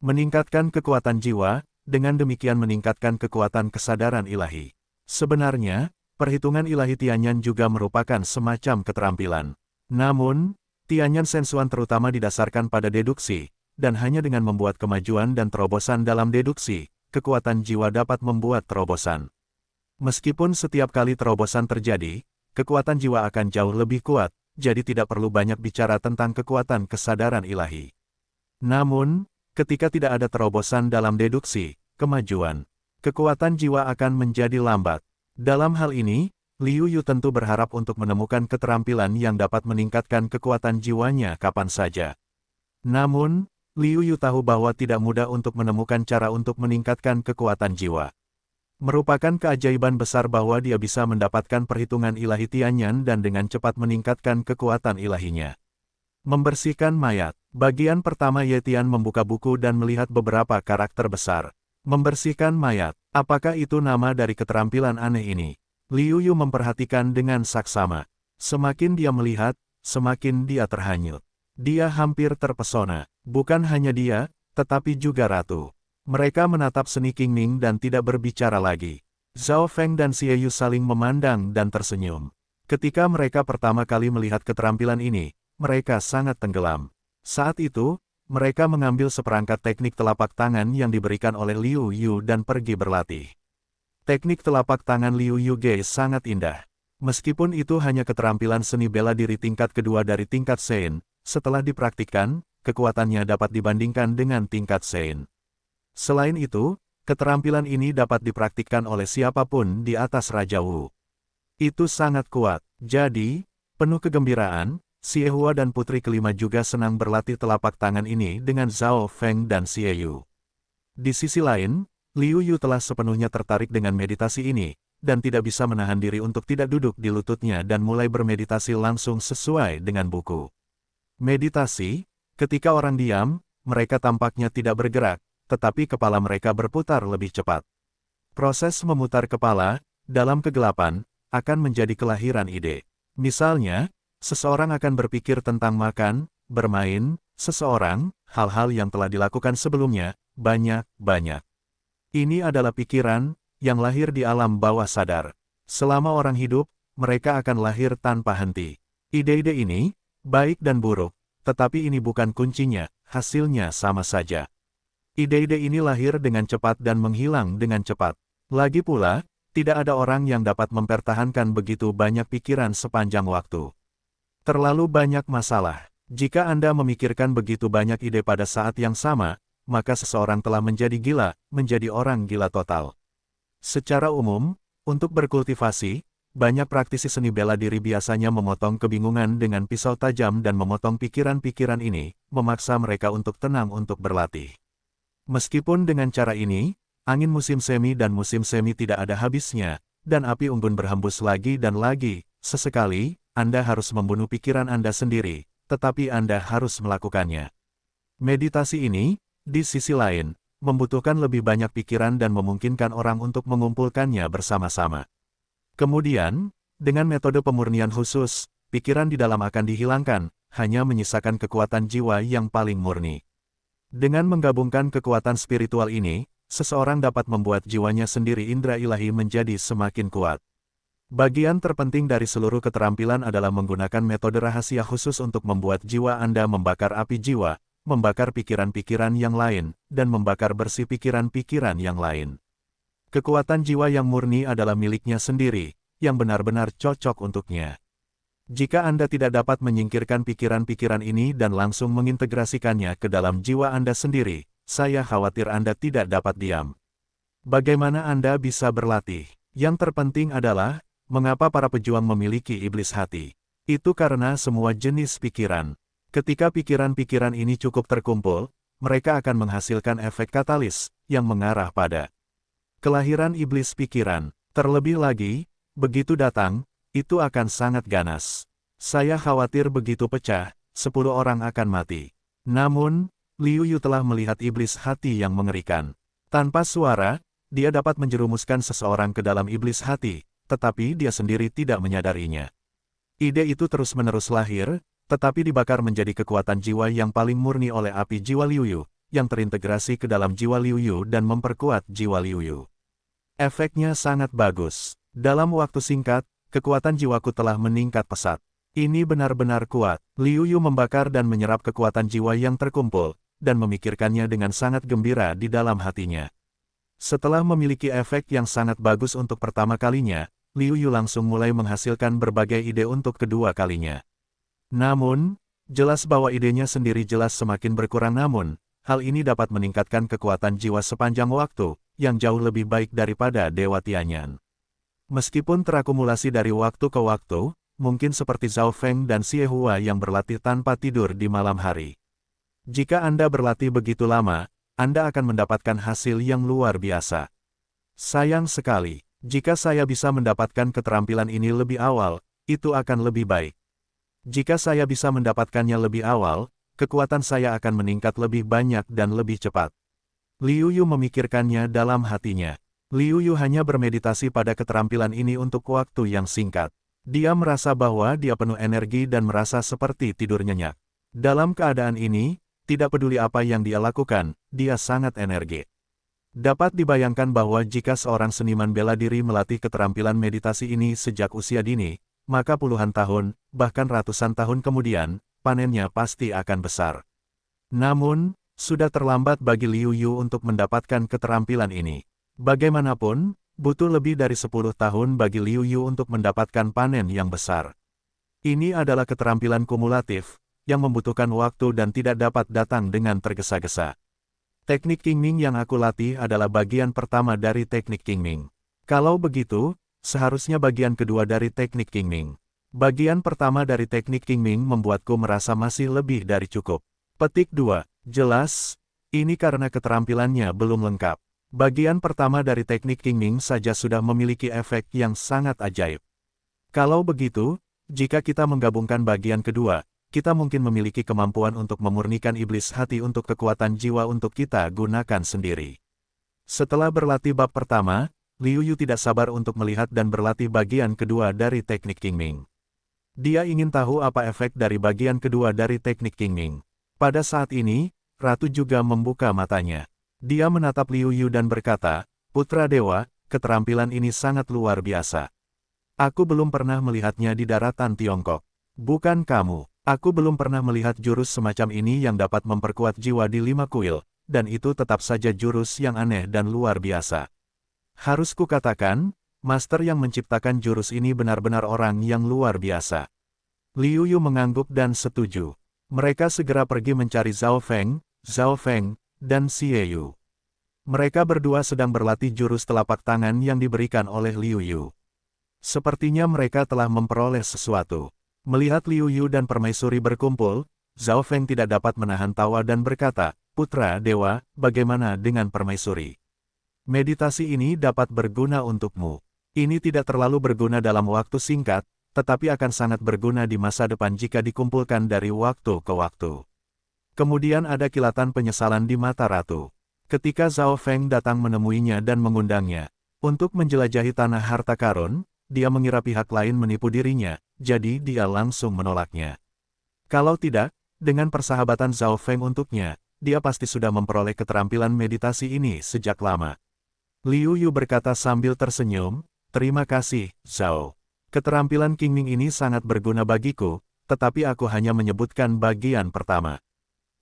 Meningkatkan kekuatan jiwa, dengan demikian meningkatkan kekuatan kesadaran ilahi. Sebenarnya, perhitungan ilahi Tianyan juga merupakan semacam keterampilan. Namun, Tianyan Sensuan terutama didasarkan pada deduksi, dan hanya dengan membuat kemajuan dan terobosan dalam deduksi, kekuatan jiwa dapat membuat terobosan. Meskipun setiap kali terobosan terjadi, kekuatan jiwa akan jauh lebih kuat, jadi tidak perlu banyak bicara tentang kekuatan kesadaran ilahi. Namun, ketika tidak ada terobosan dalam deduksi, kemajuan, kekuatan jiwa akan menjadi lambat. Dalam hal ini, Liu Yu tentu berharap untuk menemukan keterampilan yang dapat meningkatkan kekuatan jiwanya kapan saja. Namun, Liu Yu tahu bahwa tidak mudah untuk menemukan cara untuk meningkatkan kekuatan jiwa. Merupakan keajaiban besar bahwa dia bisa mendapatkan perhitungan ilahi Tianyan dan dengan cepat meningkatkan kekuatan ilahinya. Membersihkan mayat. Bagian pertama Ye Tian membuka buku dan melihat beberapa karakter besar. Membersihkan mayat. Apakah itu nama dari keterampilan aneh ini? Liu Yu memperhatikan dengan saksama. Semakin dia melihat, semakin dia terhanyut. Dia hampir terpesona. Bukan hanya dia, tetapi juga ratu. Mereka menatap seni Qingning dan tidak berbicara lagi. Zhao Feng dan Xie Yu saling memandang dan tersenyum. Ketika mereka pertama kali melihat keterampilan ini, mereka sangat tenggelam. Saat itu, mereka mengambil seperangkat teknik telapak tangan yang diberikan oleh Liu Yu dan pergi berlatih. Teknik telapak tangan Liu Yu sangat indah. Meskipun itu hanya keterampilan seni bela diri tingkat kedua dari tingkat Sein, setelah dipraktikkan, kekuatannya dapat dibandingkan dengan tingkat Sein. Selain itu, keterampilan ini dapat dipraktikkan oleh siapapun di atas Raja Wu. Itu sangat kuat. Jadi, penuh kegembiraan, Xie Hua dan putri kelima juga senang berlatih telapak tangan ini dengan Zhao Feng dan Xie Yu. Di sisi lain, Liu Yu telah sepenuhnya tertarik dengan meditasi ini, dan tidak bisa menahan diri untuk tidak duduk di lututnya dan mulai bermeditasi langsung sesuai dengan buku. Meditasi, ketika orang diam, mereka tampaknya tidak bergerak, tetapi kepala mereka berputar lebih cepat. Proses memutar kepala, dalam kegelapan, akan menjadi kelahiran ide. Misalnya, seseorang akan berpikir tentang makan, bermain, seseorang, hal-hal yang telah dilakukan sebelumnya, banyak. Ini adalah pikiran, yang lahir di alam bawah sadar. Selama orang hidup, mereka akan lahir tanpa henti. Ide-ide ini, baik dan buruk, tetapi ini bukan kuncinya, hasilnya sama saja. Ide-ide ini lahir dengan cepat dan menghilang dengan cepat. Lagi pula, tidak ada orang yang dapat mempertahankan begitu banyak pikiran sepanjang waktu. Terlalu banyak masalah. Jika Anda memikirkan begitu banyak ide pada saat yang sama, maka seseorang telah menjadi gila, menjadi orang gila total. Secara umum, untuk berkultivasi, banyak praktisi seni bela diri biasanya memotong kebingungan dengan pisau tajam dan memotong pikiran-pikiran ini, memaksa mereka untuk tenang untuk berlatih. Meskipun dengan cara ini, angin musim semi dan musim semi tidak ada habisnya, dan api unggun berhembus lagi dan lagi, sesekali, Anda harus membunuh pikiran Anda sendiri, tetapi Anda harus melakukannya. Meditasi ini, di sisi lain, membutuhkan lebih banyak pikiran dan memungkinkan orang untuk mengumpulkannya bersama-sama. Kemudian, dengan metode pemurnian khusus, pikiran di dalam akan dihilangkan, hanya menyisakan kekuatan jiwa yang paling murni. Dengan menggabungkan kekuatan spiritual ini, seseorang dapat membuat jiwanya sendiri indera ilahi menjadi semakin kuat. Bagian terpenting dari seluruh keterampilan adalah menggunakan metode rahasia khusus untuk membuat jiwa Anda membakar api jiwa, membakar pikiran-pikiran yang lain, dan membakar bersih pikiran-pikiran yang lain. Kekuatan jiwa yang murni adalah miliknya sendiri, yang benar-benar cocok untuknya. Jika Anda tidak dapat menyingkirkan pikiran-pikiran ini dan langsung mengintegrasikannya ke dalam jiwa Anda sendiri, saya khawatir Anda tidak dapat diam. Bagaimana Anda bisa berlatih? Yang terpenting adalah, mengapa para pejuang memiliki iblis hati? Itu karena semua jenis pikiran. Ketika pikiran-pikiran ini cukup terkumpul, mereka akan menghasilkan efek katalis, yang mengarah pada kelahiran iblis pikiran. Terlebih lagi, begitu datang, itu akan sangat ganas. Saya khawatir begitu pecah, 10 orang akan mati. Namun, Liu Yu telah melihat iblis hati yang mengerikan. Tanpa suara, dia dapat menjerumuskan seseorang ke dalam iblis hati, tetapi dia sendiri tidak menyadarinya. Ide itu terus-menerus lahir, tetapi dibakar menjadi kekuatan jiwa yang paling murni oleh api jiwa Liu Yu, yang terintegrasi ke dalam jiwa Liu Yu dan memperkuat jiwa Liu Yu. Efeknya sangat bagus. Dalam waktu singkat, kekuatan jiwaku telah meningkat pesat. Ini benar-benar kuat. Liu Yu membakar dan menyerap kekuatan jiwa yang terkumpul, dan memikirkannya dengan sangat gembira di dalam hatinya. Setelah memiliki efek yang sangat bagus untuk pertama kalinya, Liu Yu langsung mulai menghasilkan berbagai ide untuk kedua kalinya. Namun, jelas bahwa idenya sendiri jelas semakin berkurang namun, hal ini dapat meningkatkan kekuatan jiwa sepanjang waktu, yang jauh lebih baik daripada Dewa Tianyan. Meskipun terakumulasi dari waktu ke waktu, mungkin seperti Zhao Feng dan Xie Hua yang berlatih tanpa tidur di malam hari. Jika Anda berlatih begitu lama, Anda akan mendapatkan hasil yang luar biasa. Sayang sekali. Jika saya bisa mendapatkan keterampilan ini lebih awal, itu akan lebih baik. Jika saya bisa mendapatkannya lebih awal, kekuatan saya akan meningkat lebih banyak dan lebih cepat. Liu Yu memikirkannya dalam hatinya. Liu Yu hanya bermeditasi pada keterampilan ini untuk waktu yang singkat. Dia merasa bahwa dia penuh energi dan merasa seperti tidur nyenyak. Dalam keadaan ini, tidak peduli apa yang dia lakukan, dia sangat energi. Dapat dibayangkan bahwa jika seorang seniman bela diri melatih keterampilan meditasi ini sejak usia dini, maka puluhan tahun, bahkan ratusan tahun kemudian, panennya pasti akan besar. Namun, sudah terlambat bagi Liu Yu untuk mendapatkan keterampilan ini. Bagaimanapun, butuh lebih dari 10 tahun bagi Liu Yu untuk mendapatkan panen yang besar. Ini adalah keterampilan kumulatif, yang membutuhkan waktu dan tidak dapat datang dengan tergesa-gesa. Teknik Qingming yang aku latih adalah bagian pertama dari teknik Qingming. Kalau begitu, seharusnya bagian kedua dari teknik Qingming. Bagian pertama dari teknik Qingming membuatku merasa masih lebih dari cukup. Petik 2. Jelas, ini karena keterampilannya belum lengkap. Bagian pertama dari teknik Qingming saja sudah memiliki efek yang sangat ajaib. Kalau begitu, jika kita menggabungkan bagian kedua, kita mungkin memiliki kemampuan untuk memurnikan iblis hati untuk kekuatan jiwa untuk kita gunakan sendiri. Setelah berlatih bab pertama, Liu Yu tidak sabar untuk melihat dan berlatih bagian kedua dari teknik Qingming. Dia ingin tahu apa efek dari bagian kedua dari teknik Qingming. Pada saat ini, Ratu juga membuka matanya. Dia menatap Liu Yu dan berkata, "Putra Dewa, keterampilan ini sangat luar biasa. Aku belum pernah melihatnya di daratan Tiongkok. Bukan kamu. Aku belum pernah melihat jurus semacam ini yang dapat memperkuat jiwa di 5 kuil, dan itu tetap saja jurus yang aneh dan luar biasa. Harus kukatakan, master yang menciptakan jurus ini benar-benar orang yang luar biasa. Liu Yu mengangguk dan setuju. Mereka segera pergi mencari Zhao Feng, dan Xie Yu. Mereka berdua sedang berlatih jurus telapak tangan yang diberikan oleh Liu Yu. Sepertinya mereka telah memperoleh sesuatu. Melihat Liu Yu dan Permaisuri berkumpul, Zhao Feng tidak dapat menahan tawa dan berkata, "Putra Dewa, bagaimana dengan Permaisuri? Meditasi ini dapat berguna untukmu. Ini tidak terlalu berguna dalam waktu singkat, tetapi akan sangat berguna di masa depan jika dikumpulkan dari waktu ke waktu." Kemudian ada kilatan penyesalan di mata ratu. Ketika Zhao Feng datang menemuinya dan mengundangnya untuk menjelajahi tanah harta karun, dia mengira pihak lain menipu dirinya, jadi dia langsung menolaknya. Kalau tidak, dengan persahabatan Zhao Feng untuknya, dia pasti sudah memperoleh keterampilan meditasi ini sejak lama. Liu Yu berkata sambil tersenyum, "Terima kasih, Zhao. Keterampilan Qingming ini sangat berguna bagiku, tetapi aku hanya menyebutkan bagian pertama.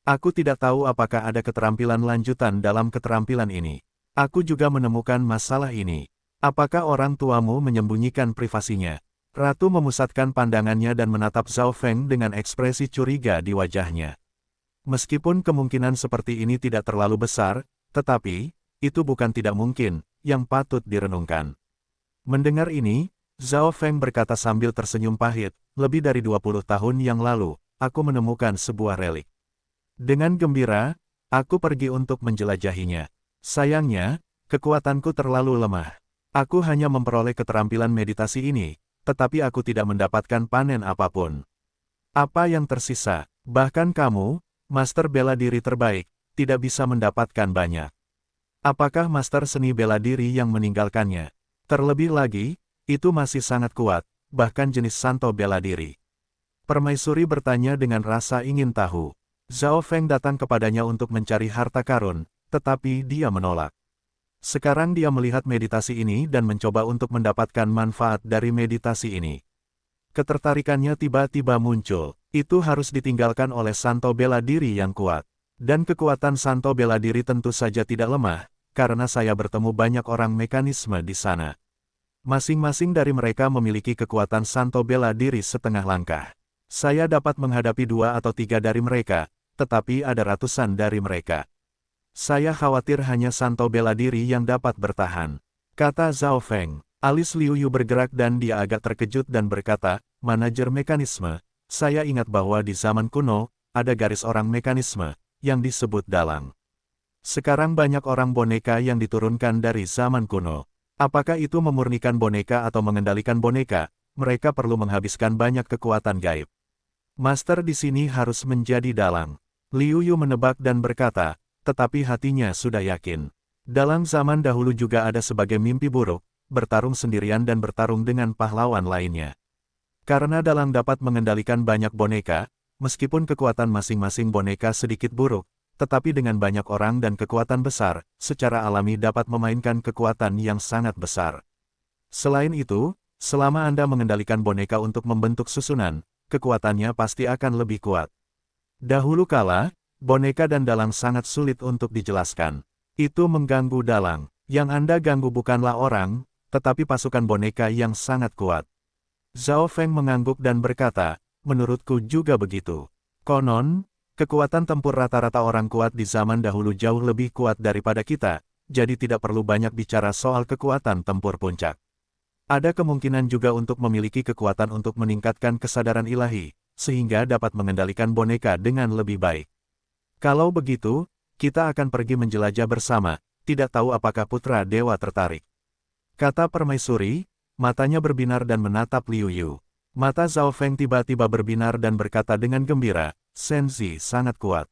Aku tidak tahu apakah ada keterampilan lanjutan dalam keterampilan ini. Aku juga menemukan masalah ini. Apakah orang tuamu menyembunyikan privasinya?" Ratu memusatkan pandangannya dan menatap Zhao Feng dengan ekspresi curiga di wajahnya. Meskipun kemungkinan seperti ini tidak terlalu besar, tetapi, itu bukan tidak mungkin, yang patut direnungkan. Mendengar ini, Zhao Feng berkata sambil tersenyum pahit, "Lebih dari 20 tahun yang lalu, aku menemukan sebuah relik. Dengan gembira, aku pergi untuk menjelajahinya. Sayangnya, kekuatanku terlalu lemah. Aku hanya memperoleh keterampilan meditasi ini, tetapi aku tidak mendapatkan panen apapun. Apa yang tersisa, bahkan kamu, master bela diri terbaik, tidak bisa mendapatkan banyak. Apakah master seni bela diri yang meninggalkannya? Terlebih lagi, itu masih sangat kuat, bahkan jenis santo bela diri." Permaisuri bertanya dengan rasa ingin tahu. Zhao Feng datang kepadanya untuk mencari harta karun, tetapi dia menolak. Sekarang dia melihat meditasi ini dan mencoba untuk mendapatkan manfaat dari meditasi ini. Ketertarikannya tiba-tiba muncul. Itu harus ditinggalkan oleh santo bela diri yang kuat. Dan kekuatan santo bela diri tentu saja tidak lemah, karena saya bertemu banyak orang mekanisme di sana. Masing-masing dari mereka memiliki kekuatan santo bela diri setengah langkah. Saya dapat menghadapi 2 atau 3 dari mereka, tetapi ada ratusan dari mereka. Saya khawatir hanya santo bela diri yang dapat bertahan, kata Zhao Feng. Alis Liu Yu bergerak dan dia agak terkejut dan berkata, "Manajer mekanisme, saya ingat bahwa di zaman kuno, ada garis orang mekanisme, yang disebut dalang. Sekarang banyak orang boneka yang diturunkan dari zaman kuno. Apakah itu memurnikan boneka atau mengendalikan boneka? Mereka perlu menghabiskan banyak kekuatan gaib. Master di sini harus menjadi dalang." Liu Yu menebak dan berkata, tetapi hatinya sudah yakin. Dalam zaman dahulu juga ada sebagai mimpi buruk, bertarung sendirian dan bertarung dengan pahlawan lainnya. Karena dalang dapat mengendalikan banyak boneka, meskipun kekuatan masing-masing boneka sedikit buruk, tetapi dengan banyak orang dan kekuatan besar, secara alami dapat memainkan kekuatan yang sangat besar. Selain itu, selama Anda mengendalikan boneka untuk membentuk susunan, kekuatannya pasti akan lebih kuat. Dahulu kala, boneka dan dalang sangat sulit untuk dijelaskan. Itu mengganggu dalang. Yang Anda ganggu bukanlah orang, tetapi pasukan boneka yang sangat kuat. Zhao Feng mengangguk dan berkata, "Menurutku juga begitu. Konon, kekuatan tempur rata-rata orang kuat di zaman dahulu jauh lebih kuat daripada kita, jadi tidak perlu banyak bicara soal kekuatan tempur puncak. Ada kemungkinan juga untuk memiliki kekuatan untuk meningkatkan kesadaran ilahi, sehingga dapat mengendalikan boneka dengan lebih baik. Kalau begitu, kita akan pergi menjelajah bersama, tidak tahu apakah putra dewa tertarik." Kata permaisuri, matanya berbinar dan menatap Liu Yu. Mata Zhao Feng tiba-tiba berbinar dan berkata dengan gembira, "Senzi sangat kuat.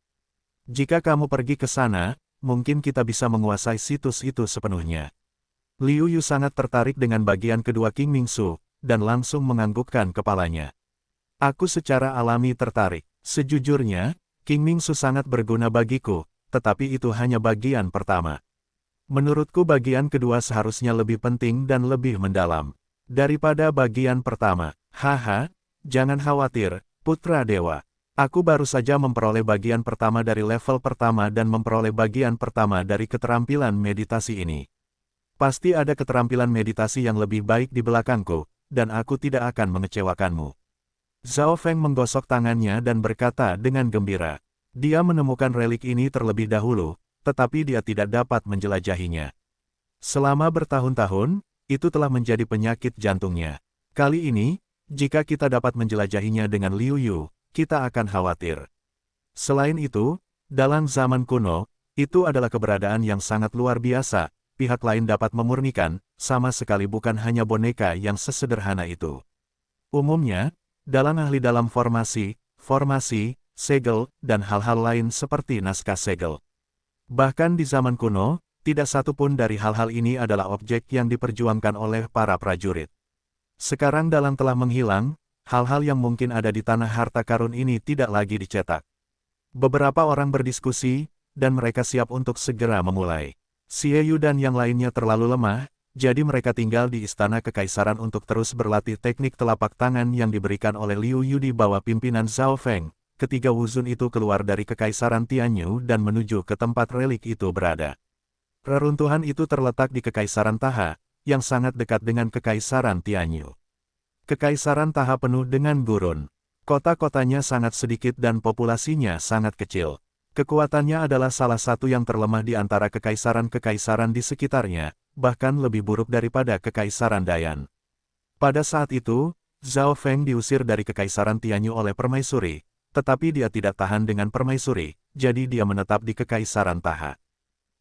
Jika kamu pergi ke sana, mungkin kita bisa menguasai situs itu sepenuhnya." Liu Yu sangat tertarik dengan bagian kedua Qingming Su, dan langsung menganggukkan kepalanya. "Aku secara alami tertarik. Sejujurnya, Qingming Su sangat berguna bagiku, tetapi itu hanya bagian pertama. Menurutku bagian kedua seharusnya lebih penting dan lebih mendalam. Daripada bagian pertama. Haha, jangan khawatir, Putra Dewa. Aku baru saja memperoleh bagian pertama dari level pertama dan memperoleh bagian pertama dari keterampilan meditasi ini. Pasti ada keterampilan meditasi yang lebih baik di belakangku, dan aku tidak akan mengecewakanmu. Zhao Feng menggosok tangannya dan berkata dengan gembira. Dia menemukan relik ini terlebih dahulu, tetapi dia tidak dapat menjelajahinya. Selama bertahun-tahun, itu telah menjadi penyakit jantungnya. Kali ini, jika kita dapat menjelajahinya dengan Liu Yu, kita akan khawatir. Selain itu, dalam zaman kuno, itu adalah keberadaan yang sangat luar biasa, pihak lain dapat memurnikan, sama sekali bukan hanya boneka yang sesederhana itu. Umumnya, dalam ahli dalam formasi, segel, dan hal-hal lain seperti naskah segel. Bahkan di zaman kuno, tidak satu pun dari hal-hal ini adalah objek yang diperjuangkan oleh para prajurit. Sekarang dalang telah menghilang, hal-hal yang mungkin ada di tanah harta karun ini tidak lagi dicetak. Beberapa orang berdiskusi, dan mereka siap untuk segera memulai. Xie Yu dan yang lainnya terlalu lemah, jadi mereka tinggal di istana kekaisaran untuk terus berlatih teknik telapak tangan yang diberikan oleh Liu Yu di bawah pimpinan Zhao Feng. Ketiga wuzun itu keluar dari kekaisaran Tianyu dan menuju ke tempat relik itu berada. Reruntuhan itu terletak di Kekaisaran Taha, yang sangat dekat dengan Kekaisaran Tianyu. Kekaisaran Taha penuh dengan gurun. Kota-kotanya sangat sedikit dan populasinya sangat kecil. Kekuatannya adalah salah satu yang terlemah di antara kekaisaran-kekaisaran di sekitarnya, bahkan lebih buruk daripada Kekaisaran Dayan. Pada saat itu, Zhao Feng diusir dari Kekaisaran Tianyu oleh permaisuri, tetapi dia tidak tahan dengan permaisuri, jadi dia menetap di Kekaisaran Taha.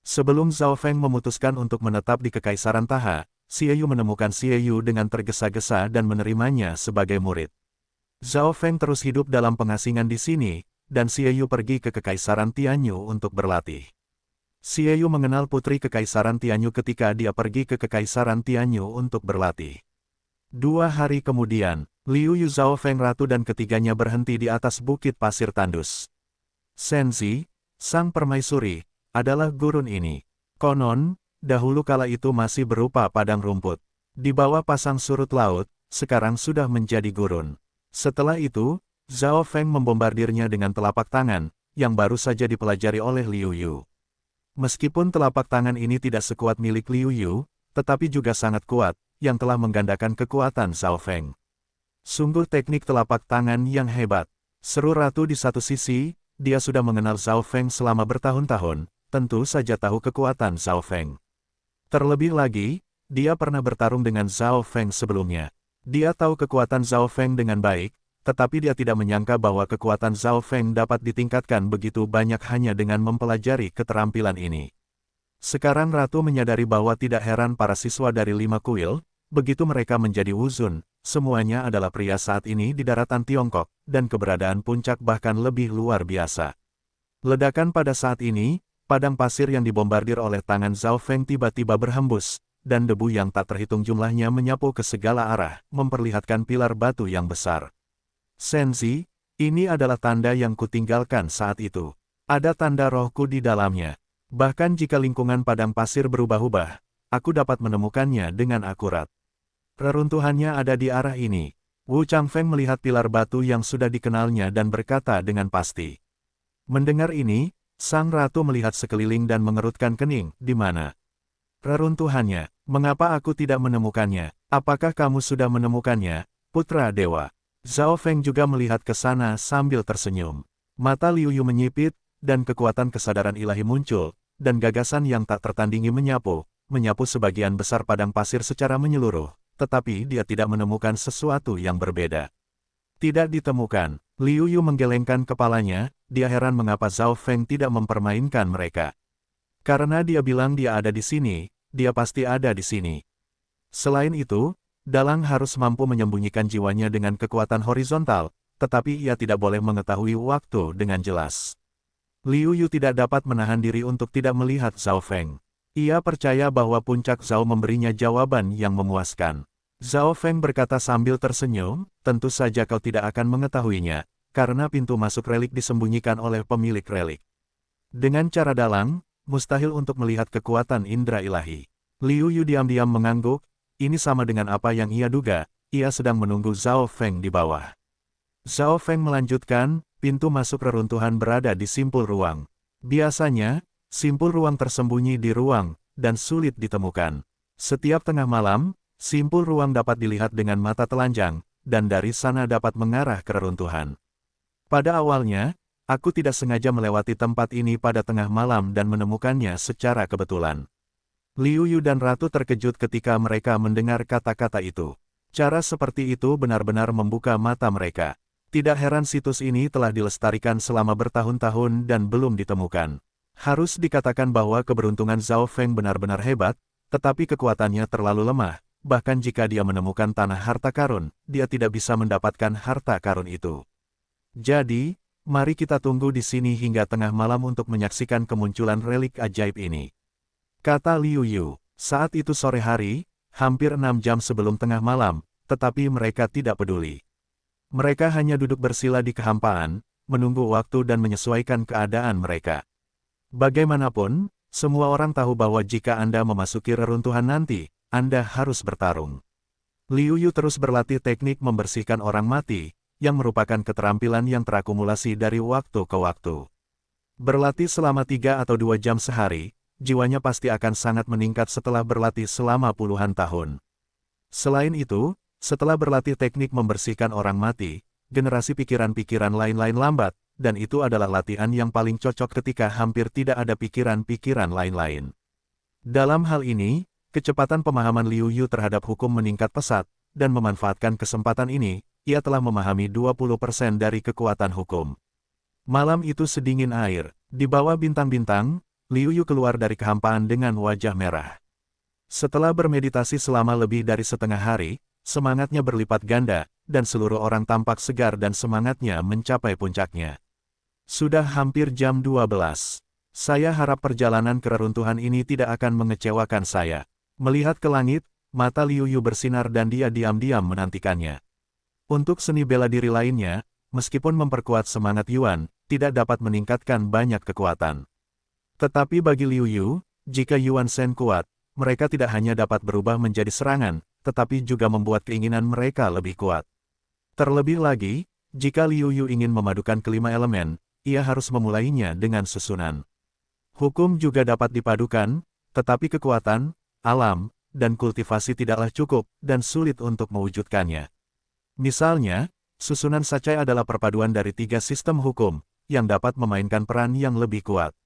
Sebelum Zhao Feng memutuskan untuk menetap di Kekaisaran Taha, Xie Yu menemukan Xie Yu dengan tergesa-gesa dan menerimanya sebagai murid. Zhao Feng terus hidup dalam pengasingan di sini, dan Xie Yu pergi ke Kekaisaran Tianyu untuk berlatih. Xie Yu mengenal putri Kekaisaran Tianyu ketika dia pergi ke Kekaisaran Tianyu untuk berlatih. 2 hari kemudian, Liu Yu, Zhao Feng Ratu dan ketiganya berhenti di atas bukit pasir tandus. Senzi, sang permaisuri, adalah gurun ini. Konon, dahulu kala itu masih berupa padang rumput. Di bawah pasang surut laut, sekarang sudah menjadi gurun. Setelah itu, Zhao Feng membombardirnya dengan telapak tangan, yang baru saja dipelajari oleh Liu Yu. Meskipun telapak tangan ini tidak sekuat milik Liu Yu, tetapi juga sangat kuat, yang telah menggandakan kekuatan Zhao Feng. Sungguh teknik telapak tangan yang hebat. Seru Ratu di satu sisi, dia sudah mengenal Zhao Feng selama bertahun-tahun, tentu saja tahu kekuatan Zhao Feng. Terlebih lagi, dia pernah bertarung dengan Zhao Feng sebelumnya. Dia tahu kekuatan Zhao Feng dengan baik, tetapi dia tidak menyangka bahwa kekuatan Zhao Feng dapat ditingkatkan begitu banyak hanya dengan mempelajari keterampilan ini. Sekarang Ratu menyadari bahwa tidak heran para siswa dari 5 kuil, begitu mereka menjadi wuzun, semuanya adalah pria saat ini di daratan Tiongkok, dan keberadaan puncak bahkan lebih luar biasa. Ledakan pada saat ini, padang pasir yang dibombardir oleh tangan Zhao Feng tiba-tiba berhembus, dan debu yang tak terhitung jumlahnya menyapu ke segala arah, memperlihatkan pilar batu yang besar. Senzi, ini adalah tanda yang kutinggalkan saat itu. Ada tanda rohku di dalamnya. Bahkan jika lingkungan padang pasir berubah-ubah, aku dapat menemukannya dengan akurat. Reruntuhannya ada di arah ini. Wu Changfeng melihat pilar batu yang sudah dikenalnya dan berkata dengan pasti. Mendengar ini, Sang Ratu melihat sekeliling dan mengerutkan kening. Di mana reruntuhannya? Mengapa aku tidak menemukannya? Apakah kamu sudah menemukannya, Putra Dewa? Zhao Feng juga melihat ke sana sambil tersenyum. Mata Liu Yu menyipit, dan kekuatan kesadaran ilahi muncul, dan gagasan yang tak tertandingi menyapu sebagian besar padang pasir secara menyeluruh, tetapi dia tidak menemukan sesuatu yang berbeda. Tidak ditemukan. Liu Yu menggelengkan kepalanya, dia heran mengapa Zhao Feng tidak mempermainkan mereka. Karena dia bilang dia ada di sini, dia pasti ada di sini. Selain itu, dalang harus mampu menyembunyikan jiwanya dengan kekuatan horizontal, tetapi ia tidak boleh mengetahui waktu dengan jelas. Liu Yu tidak dapat menahan diri untuk tidak melihat Zhao Feng. Ia percaya bahwa puncak Zhao memberinya jawaban yang memuaskan. Zhao Feng berkata sambil tersenyum, tentu saja kau tidak akan mengetahuinya, karena pintu masuk relik disembunyikan oleh pemilik relik. Dengan cara dalang, mustahil untuk melihat kekuatan indera ilahi. Liu Yu diam-diam mengangguk, ini sama dengan apa yang ia duga, ia sedang menunggu Zhao Feng di bawah. Zhao Feng melanjutkan, pintu masuk reruntuhan berada di simpul ruang. Biasanya, simpul ruang tersembunyi di ruang, dan sulit ditemukan. Setiap tengah malam, simpul ruang dapat dilihat dengan mata telanjang, dan dari sana dapat mengarah ke reruntuhan. Pada awalnya, aku tidak sengaja melewati tempat ini pada tengah malam dan menemukannya secara kebetulan. Liu Yu dan Ratu terkejut ketika mereka mendengar kata-kata itu. Cara seperti itu benar-benar membuka mata mereka. Tidak heran situs ini telah dilestarikan selama bertahun-tahun dan belum ditemukan. Harus dikatakan bahwa keberuntungan Zhao Feng benar-benar hebat, tetapi kekuatannya terlalu lemah. Bahkan jika dia menemukan tanah harta karun, dia tidak bisa mendapatkan harta karun itu. Jadi, mari kita tunggu di sini hingga tengah malam untuk menyaksikan kemunculan relik ajaib ini. Kata Liu Yu. Saat itu sore hari, hampir 6 jam sebelum tengah malam, tetapi mereka tidak peduli. Mereka hanya duduk bersila di kehampaan, menunggu waktu dan menyesuaikan keadaan mereka. Bagaimanapun, semua orang tahu bahwa jika Anda memasuki reruntuhan nanti, Anda harus bertarung. Liu Yu terus berlatih teknik membersihkan orang mati, yang merupakan keterampilan yang terakumulasi dari waktu ke waktu. Berlatih selama 3 atau 2 jam sehari, jiwanya pasti akan sangat meningkat setelah berlatih selama puluhan tahun. Selain itu, setelah berlatih teknik membersihkan orang mati, generasi pikiran-pikiran lain-lain lambat, dan itu adalah latihan yang paling cocok ketika hampir tidak ada pikiran-pikiran lain-lain. Dalam hal ini, kecepatan pemahaman Liu Yu terhadap hukum meningkat pesat, dan memanfaatkan kesempatan ini, ia telah memahami 20% dari kekuatan hukum. Malam itu sedingin air, di bawah bintang-bintang, Liu Yu keluar dari kehampaan dengan wajah merah. Setelah bermeditasi selama lebih dari setengah hari, semangatnya berlipat ganda, dan seluruh orang tampak segar dan semangatnya mencapai puncaknya. Sudah hampir jam 12. Saya harap perjalanan ke reruntuhan ini tidak akan mengecewakan saya. Melihat ke langit, mata Liu Yu bersinar dan dia diam-diam menantikannya. Untuk seni bela diri lainnya, meskipun memperkuat semangat Yuan, tidak dapat meningkatkan banyak kekuatan. Tetapi bagi Liu Yu, jika Yuan Shen kuat, mereka tidak hanya dapat berubah menjadi serangan, tetapi juga membuat keinginan mereka lebih kuat. Terlebih lagi, jika Liu Yu ingin memadukan kelima elemen, ia harus memulainya dengan susunan. Hukum juga dapat dipadukan, tetapi kekuatan, alam, dan kultivasi tidaklah cukup, dan sulit untuk mewujudkannya. Misalnya, susunan Sacai adalah perpaduan dari 3 sistem hukum, yang dapat memainkan peran yang lebih kuat.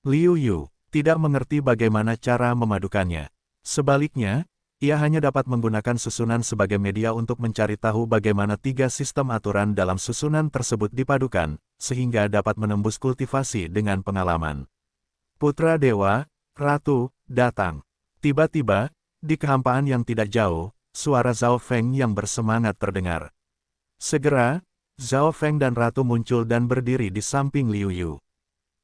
Liu Yu tidak mengerti bagaimana cara memadukannya. Sebaliknya, ia hanya dapat menggunakan susunan sebagai media untuk mencari tahu bagaimana 3 sistem aturan dalam susunan tersebut dipadukan, sehingga dapat menembus kultivasi dengan pengalaman. Putra Dewa, Ratu, datang. Tiba-tiba, di kehampaan yang tidak jauh, suara Zhao Feng yang bersemangat terdengar. Segera, Zhao Feng dan Ratu muncul dan berdiri di samping Liu Yu.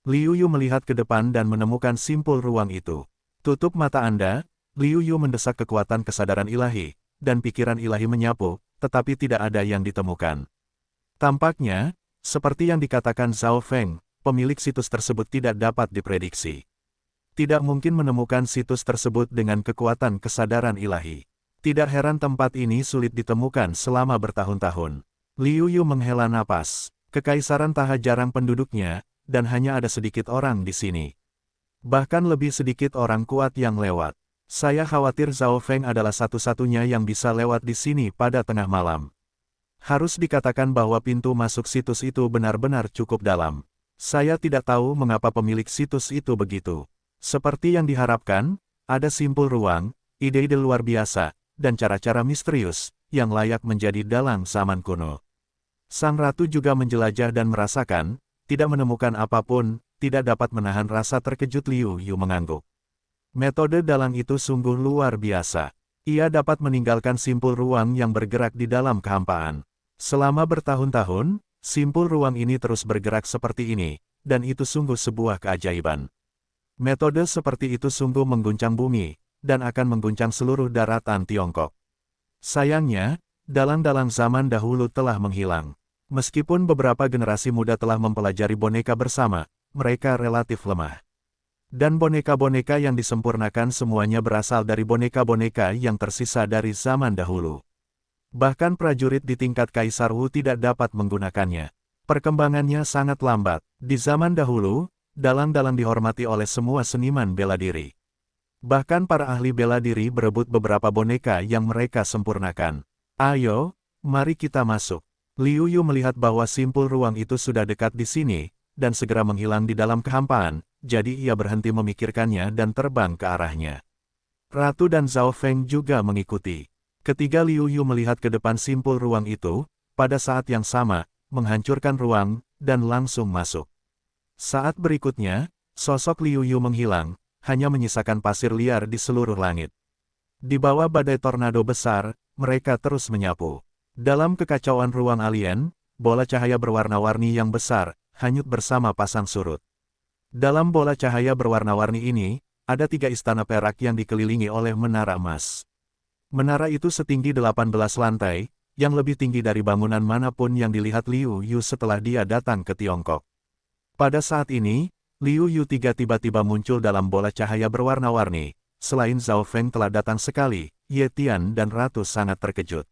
Liu Yu melihat ke depan dan menemukan simpul ruang itu. Tutup mata Anda, Liu Yu mendesak kekuatan kesadaran ilahi, dan pikiran ilahi menyapu, tetapi tidak ada yang ditemukan. Tampaknya, seperti yang dikatakan Zhao Feng, pemilik situs tersebut tidak dapat diprediksi. Tidak mungkin menemukan situs tersebut dengan kekuatan kesadaran ilahi. Tidak heran tempat ini sulit ditemukan selama bertahun-tahun. Liu Yu menghela napas. Kekaisaran Taha jarang penduduknya, dan hanya ada sedikit orang di sini. Bahkan lebih sedikit orang kuat yang lewat. Saya khawatir Zhao Feng adalah satu-satunya yang bisa lewat di sini pada tengah malam. Harus dikatakan bahwa pintu masuk situs itu benar-benar cukup dalam. Saya tidak tahu mengapa pemilik situs itu begitu. Seperti yang diharapkan, ada simpul ruang, ide-ide luar biasa, dan cara-cara misterius, yang layak menjadi dalang zaman kuno. Sang Ratu juga menjelajah dan merasakan, tidak menemukan apapun, tidak dapat menahan rasa terkejut. Liu Yu mengangguk. Metode dalang itu sungguh luar biasa. Ia dapat meninggalkan simpul ruang yang bergerak di dalam kehampaan. Selama bertahun-tahun, simpul ruang ini terus bergerak seperti ini, dan itu sungguh sebuah keajaiban. Metode seperti itu sungguh mengguncang bumi, dan akan mengguncang seluruh daratan Tiongkok. Sayangnya, dalang-dalang zaman dahulu telah menghilang. Meskipun beberapa generasi muda telah mempelajari boneka bersama, mereka relatif lemah. Dan boneka-boneka yang disempurnakan semuanya berasal dari boneka-boneka yang tersisa dari zaman dahulu. Bahkan prajurit di tingkat Kaisar Wu tidak dapat menggunakannya. Perkembangannya sangat lambat. Di zaman dahulu, dalang-dalang dihormati oleh semua seniman bela diri. Bahkan para ahli bela diri berebut beberapa boneka yang mereka sempurnakan. Ayo, mari kita masuk. Liu Yu melihat bahwa simpul ruang itu sudah dekat di sini, dan segera menghilang di dalam kehampaan, jadi ia berhenti memikirkannya dan terbang ke arahnya. Ratu dan Zhao Feng juga mengikuti. Ketika Liu Yu melihat ke depan simpul ruang itu, pada saat yang sama, menghancurkan ruang, dan langsung masuk. Saat berikutnya, sosok Liu Yu menghilang, hanya menyisakan pasir liar di seluruh langit. Di bawah badai tornado besar, mereka terus menyapu. Dalam kekacauan ruang alien, bola cahaya berwarna-warni yang besar, hanyut bersama pasang surut. Dalam bola cahaya berwarna-warni ini, ada 3 istana perak yang dikelilingi oleh menara emas. Menara itu setinggi 18 lantai, yang lebih tinggi dari bangunan manapun yang dilihat Liu Yu setelah dia datang ke Tiongkok. Pada saat ini, Liu Yu tiba-tiba muncul dalam bola cahaya berwarna-warni. Selain Zhao Feng telah datang sekali, Ye Tian dan Ratu sangat terkejut.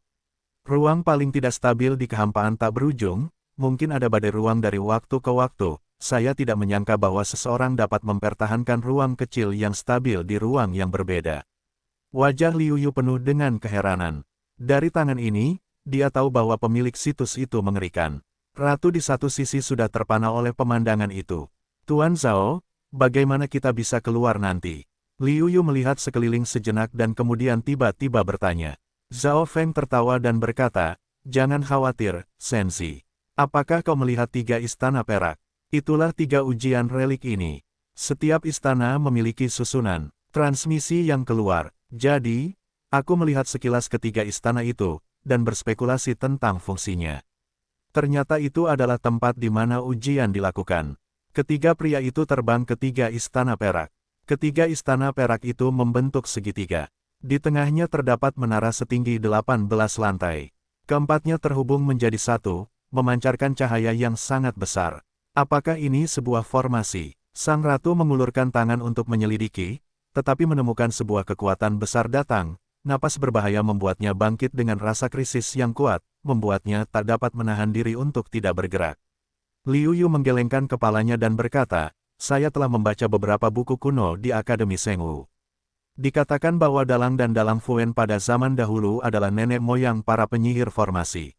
Ruang paling tidak stabil di kehampaan tak berujung, mungkin ada badai ruang dari waktu ke waktu. Saya tidak menyangka bahwa seseorang dapat mempertahankan ruang kecil yang stabil di ruang yang berbeda. Wajah Liu Yu penuh dengan keheranan. Dari tangan ini, dia tahu bahwa pemilik situs itu mengerikan. Ratu di satu sisi sudah terpana oleh pemandangan itu. Tuan Zhao, bagaimana kita bisa keluar nanti? Liu Yu melihat sekeliling sejenak dan kemudian tiba-tiba bertanya. Zhao Feng tertawa dan berkata, jangan khawatir, Sensi. Apakah kau melihat 3 istana perak? Itulah 3 ujian relik ini. Setiap istana memiliki susunan, transmisi yang keluar. Jadi, aku melihat sekilas ketiga istana itu, dan berspekulasi tentang fungsinya. Ternyata itu adalah tempat di mana ujian dilakukan. Ketiga pria itu terbang ke 3 istana perak. Ketiga istana perak itu membentuk segitiga. Di tengahnya terdapat menara setinggi 18 lantai. Keempatnya terhubung menjadi satu, memancarkan cahaya yang sangat besar. Apakah ini sebuah formasi? Sang ratu mengulurkan tangan untuk menyelidiki, tetapi menemukan sebuah kekuatan besar datang. Napas berbahaya membuatnya bangkit dengan rasa krisis yang kuat, membuatnya tak dapat menahan diri untuk tidak bergerak. Liu Yu menggelengkan kepalanya dan berkata, saya telah membaca beberapa buku kuno di Akademi Sengwu. Dikatakan bahwa dalang dan dalang Fuen pada zaman dahulu adalah nenek moyang para penyihir formasi.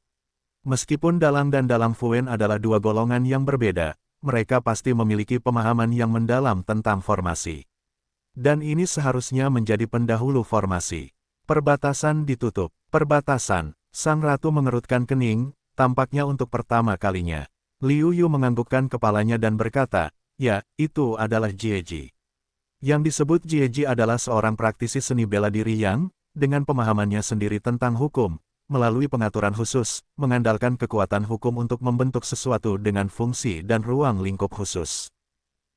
Meskipun dalang dan dalang Fuen adalah 2 golongan yang berbeda, mereka pasti memiliki pemahaman yang mendalam tentang formasi. Dan ini seharusnya menjadi pendahulu formasi. Perbatasan ditutup. Perbatasan. Sang ratu mengerutkan kening, tampaknya untuk pertama kalinya. Liu Yu menganggukkan kepalanya dan berkata, ya, itu adalah Jieji. Yang disebut Jieji adalah seorang praktisi seni bela diri yang, dengan pemahamannya sendiri tentang hukum, melalui pengaturan khusus, mengandalkan kekuatan hukum untuk membentuk sesuatu dengan fungsi dan ruang lingkup khusus.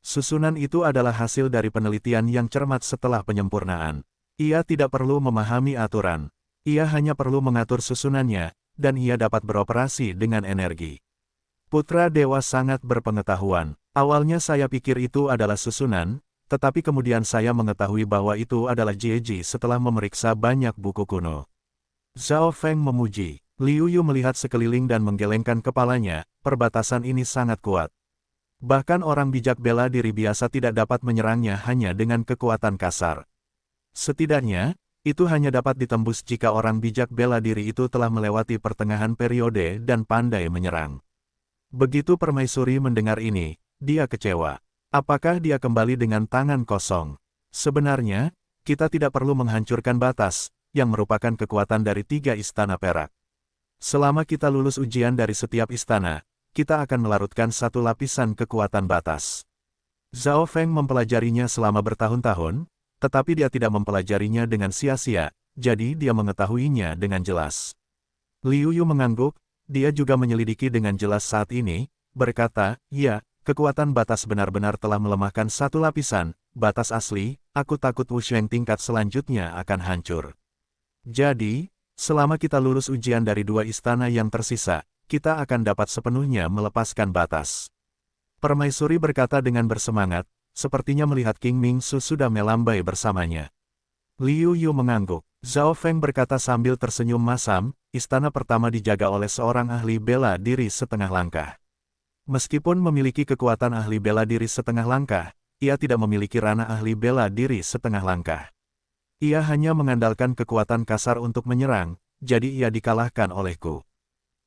Susunan itu adalah hasil dari penelitian yang cermat setelah penyempurnaan. Ia tidak perlu memahami aturan. Ia hanya perlu mengatur susunannya, dan ia dapat beroperasi dengan energi. Putra Dewa sangat berpengetahuan. Awalnya saya pikir itu adalah susunan, tetapi kemudian saya mengetahui bahwa itu adalah Jieji setelah memeriksa banyak buku kuno. Zhao Feng memuji. Liu Yu melihat sekeliling dan menggelengkan kepalanya, perbatasan ini sangat kuat. Bahkan orang bijak bela diri biasa tidak dapat menyerangnya hanya dengan kekuatan kasar. Setidaknya, itu hanya dapat ditembus jika orang bijak bela diri itu telah melewati pertengahan periode dan pandai menyerang. Begitu Permaisuri mendengar ini, dia kecewa. Apakah dia kembali dengan tangan kosong? Sebenarnya, kita tidak perlu menghancurkan batas, yang merupakan kekuatan dari 3 istana perak. Selama kita lulus ujian dari setiap istana, kita akan melarutkan 1 lapisan kekuatan batas. Zhao Feng mempelajarinya selama bertahun-tahun, tetapi dia tidak mempelajarinya dengan sia-sia, jadi dia mengetahuinya dengan jelas. Liu Yu mengangguk, dia juga menyelidiki dengan jelas saat ini, berkata, ya, kekuatan batas benar-benar telah melemahkan 1 lapisan, batas asli, aku takut Wusheng tingkat selanjutnya akan hancur. Jadi, selama kita lulus ujian dari 2 istana yang tersisa, kita akan dapat sepenuhnya melepaskan batas. Permaisuri berkata dengan bersemangat, sepertinya melihat King Mingsu sudah melambai bersamanya. Liu Yu mengangguk. Zhao Feng berkata sambil tersenyum masam, istana pertama dijaga oleh seorang ahli bela diri setengah langkah. Meskipun memiliki kekuatan ahli bela diri setengah langkah, ia tidak memiliki ranah ahli bela diri setengah langkah. Ia hanya mengandalkan kekuatan kasar untuk menyerang, jadi ia dikalahkan olehku.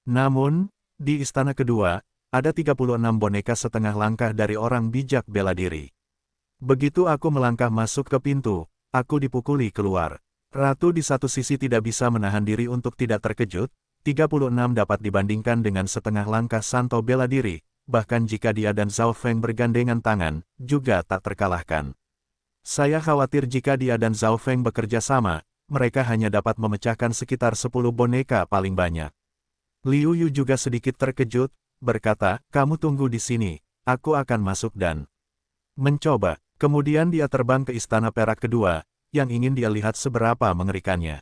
Namun, di istana kedua, ada 36 boneka setengah langkah dari orang bijak bela diri. Begitu aku melangkah masuk ke pintu, aku dipukuli keluar. Ratu di satu sisi tidak bisa menahan diri untuk tidak terkejut, 36 dapat dibandingkan dengan setengah langkah Santo bela diri, bahkan jika dia dan Zhao Feng bergandengan tangan, juga tak terkalahkan. Saya khawatir jika dia dan Zhao Feng bekerja sama, mereka hanya dapat memecahkan sekitar 10 boneka paling banyak. Liu Yu juga sedikit terkejut, berkata, kamu tunggu di sini, aku akan masuk dan mencoba. Kemudian dia terbang ke istana perak kedua, yang ingin dia lihat seberapa mengerikannya.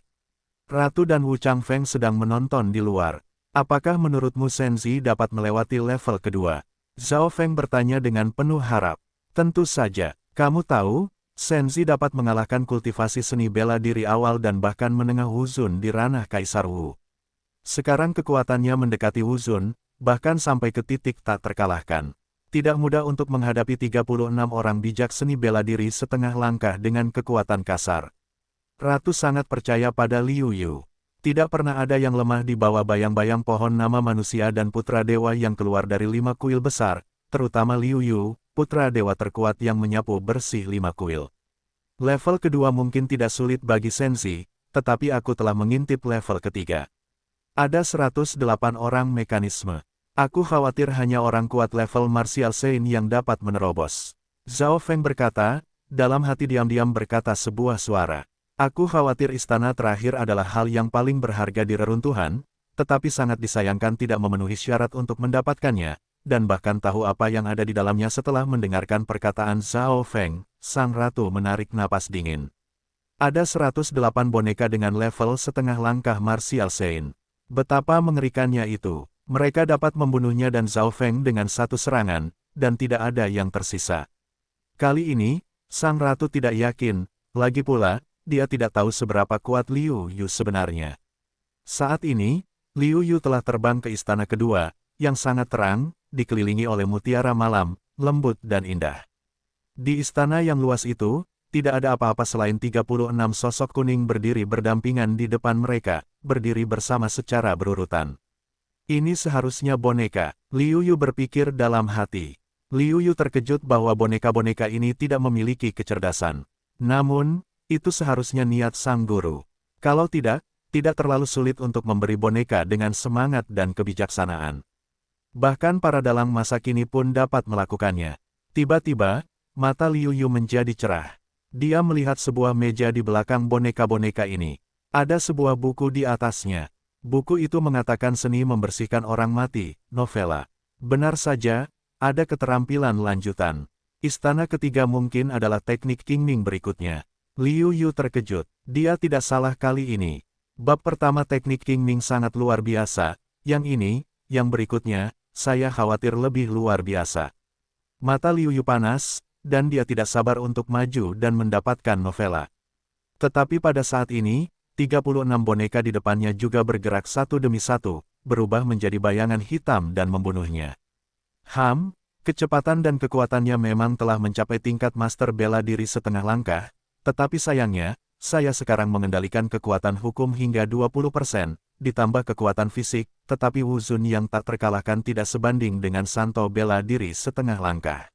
Ratu dan Wu Changfeng sedang menonton di luar. Apakah menurutmu Senzi dapat melewati level kedua? Zhao Feng bertanya dengan penuh harap. Tentu saja, kamu tahu, Senzi dapat mengalahkan kultivasi seni bela diri awal dan bahkan menengah Wuzun di ranah Kaisar Wu. Sekarang kekuatannya mendekati Wuzun, bahkan sampai ke titik tak terkalahkan. Tidak mudah untuk menghadapi 36 orang bijak seni bela diri setengah langkah dengan kekuatan kasar. Ratu sangat percaya pada Liu Yu. Tidak pernah ada yang lemah di bawah bayang-bayang pohon nama manusia dan putra dewa yang keluar dari 5 kuil besar, terutama Liu Yu, putra dewa terkuat yang menyapu bersih 5 kuil. Level kedua mungkin tidak sulit bagi Senzi, tetapi aku telah mengintip level ketiga. Ada 108 orang mekanisme. Aku khawatir hanya orang kuat level Martial Saint yang dapat menerobos. Zhao Feng berkata, dalam hati diam-diam berkata sebuah suara. Aku khawatir istana terakhir adalah hal yang paling berharga di reruntuhan, tetapi sangat disayangkan tidak memenuhi syarat untuk mendapatkannya, dan bahkan tahu apa yang ada di dalamnya setelah mendengarkan perkataan Zhao Feng, sang ratu menarik napas dingin. Ada 108 boneka dengan level setengah langkah Martial Saint. Betapa mengerikannya itu. Mereka dapat membunuhnya dan Zhao Feng dengan satu serangan, dan tidak ada yang tersisa. Kali ini, sang ratu tidak yakin, lagi pula, dia tidak tahu seberapa kuat Liu Yu sebenarnya. Saat ini, Liu Yu telah terbang ke istana kedua, yang sangat terang, dikelilingi oleh mutiara malam, lembut dan indah. Di istana yang luas itu, tidak ada apa-apa selain 36 sosok kuning berdiri berdampingan di depan mereka, berdiri bersama secara berurutan. Ini seharusnya boneka, Liu Yu berpikir dalam hati. Liu Yu terkejut bahwa boneka-boneka ini tidak memiliki kecerdasan. Namun, itu seharusnya niat sang guru. Kalau tidak terlalu sulit untuk memberi boneka dengan semangat dan kebijaksanaan. Bahkan para dalang masa kini pun dapat melakukannya. Tiba-tiba, mata Liu Yu menjadi cerah. Dia melihat sebuah meja di belakang boneka-boneka ini. Ada sebuah buku di atasnya. Buku itu mengatakan seni membersihkan orang mati, novela. Benar saja, ada keterampilan lanjutan. Istana ketiga mungkin adalah teknik Qingming berikutnya. Liu Yu terkejut, dia tidak salah kali ini. Bab pertama teknik Qingming sangat luar biasa, yang ini, yang berikutnya, saya khawatir lebih luar biasa. Mata Liu Yu panas, dan dia tidak sabar untuk maju dan mendapatkan novela. Tetapi pada saat ini, 36 boneka di depannya juga bergerak satu demi satu, berubah menjadi bayangan hitam dan membunuhnya. Kecepatan dan kekuatannya memang telah mencapai tingkat master bela diri setengah langkah, tetapi sayangnya, saya sekarang mengendalikan kekuatan hukum hingga 20%, ditambah kekuatan fisik, tetapi Wuzun yang tak terkalahkan tidak sebanding dengan Santo bela diri setengah langkah.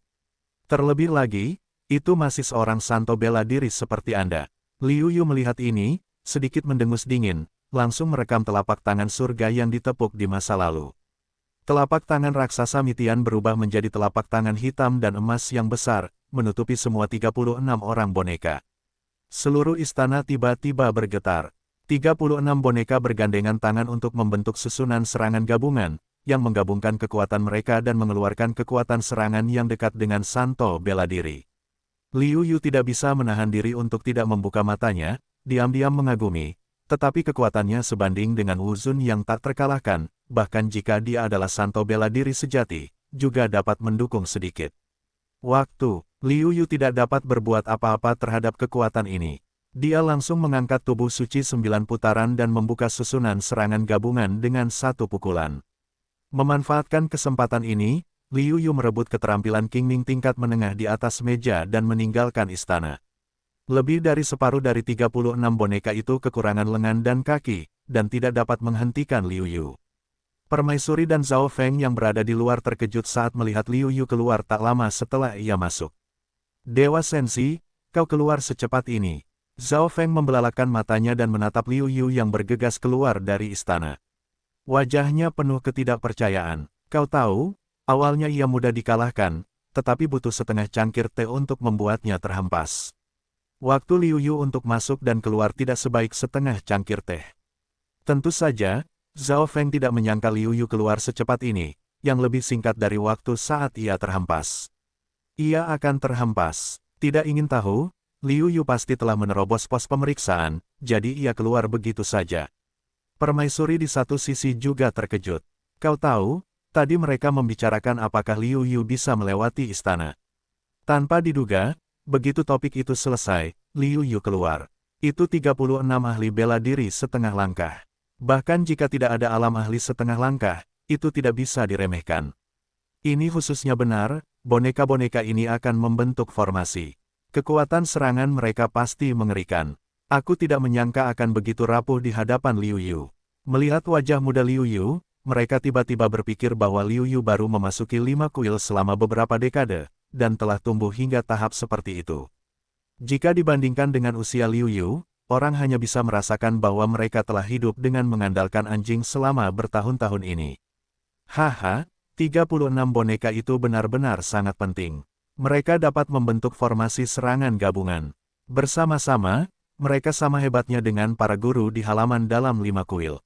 Terlebih lagi, itu masih seorang Santo bela diri seperti Anda. Liu Yu melihat ini, sedikit mendengus dingin, langsung merekam telapak tangan surga yang ditepuk di masa lalu. Telapak tangan raksasa Mitian berubah menjadi telapak tangan hitam dan emas yang besar, menutupi semua 36 orang boneka. Seluruh istana tiba-tiba bergetar. 36 boneka bergandengan tangan untuk membentuk susunan serangan gabungan, yang menggabungkan kekuatan mereka dan mengeluarkan kekuatan serangan yang dekat dengan Santo bela diri. Liu Yu tidak bisa menahan diri untuk tidak membuka matanya, diam-diam mengagumi, tetapi kekuatannya sebanding dengan Wuzun yang tak terkalahkan, bahkan jika dia adalah Santo bela diri sejati, juga dapat mendukung sedikit. Waktu, Liu Yu tidak dapat berbuat apa-apa terhadap kekuatan ini. Dia langsung mengangkat tubuh suci 9 putaran dan membuka susunan serangan gabungan dengan satu pukulan. Memanfaatkan kesempatan ini, Liu Yu merebut keterampilan Qingming tingkat menengah di atas meja dan meninggalkan istana. Lebih dari separuh dari 36 boneka itu kekurangan lengan dan kaki, dan tidak dapat menghentikan Liu Yu. Permaisuri dan Zhao Feng yang berada di luar terkejut saat melihat Liu Yu keluar tak lama setelah ia masuk. Dewa Sensi, kau keluar secepat ini. Zhao Feng membelalakkan matanya dan menatap Liu Yu yang bergegas keluar dari istana. Wajahnya penuh ketidakpercayaan. Kau tahu, awalnya ia mudah dikalahkan, tetapi butuh setengah cangkir teh untuk membuatnya terhempas. Waktu Liu Yu untuk masuk dan keluar tidak sebaik setengah cangkir teh. Tentu saja, Zhao Feng tidak menyangka Liu Yu keluar secepat ini, yang lebih singkat dari waktu saat ia terhempas. Ia akan terhempas. Tidak ingin tahu, Liu Yu pasti telah menerobos pos pemeriksaan, jadi ia keluar begitu saja. Permaisuri di satu sisi juga terkejut. Kau tahu, tadi mereka membicarakan apakah Liu Yu bisa melewati istana. Tanpa diduga, begitu topik itu selesai, Liu Yu keluar. Itu 36 ahli bela diri setengah langkah. Bahkan jika tidak ada alam ahli setengah langkah, itu tidak bisa diremehkan. Ini khususnya benar, boneka-boneka ini akan membentuk formasi. Kekuatan serangan mereka pasti mengerikan. Aku tidak menyangka akan begitu rapuh di hadapan Liu Yu. Melihat wajah muda Liu Yu, mereka tiba-tiba berpikir bahwa Liu Yu baru memasuki 5 kuil selama beberapa dekade, dan telah tumbuh hingga tahap seperti itu. Jika dibandingkan dengan usia Liu Yu, orang hanya bisa merasakan bahwa mereka telah hidup dengan mengandalkan anjing selama bertahun-tahun ini. Haha, 36 boneka itu benar-benar sangat penting. Mereka dapat membentuk formasi serangan gabungan. Bersama-sama, mereka sama hebatnya dengan para guru di halaman dalam 5 kuil.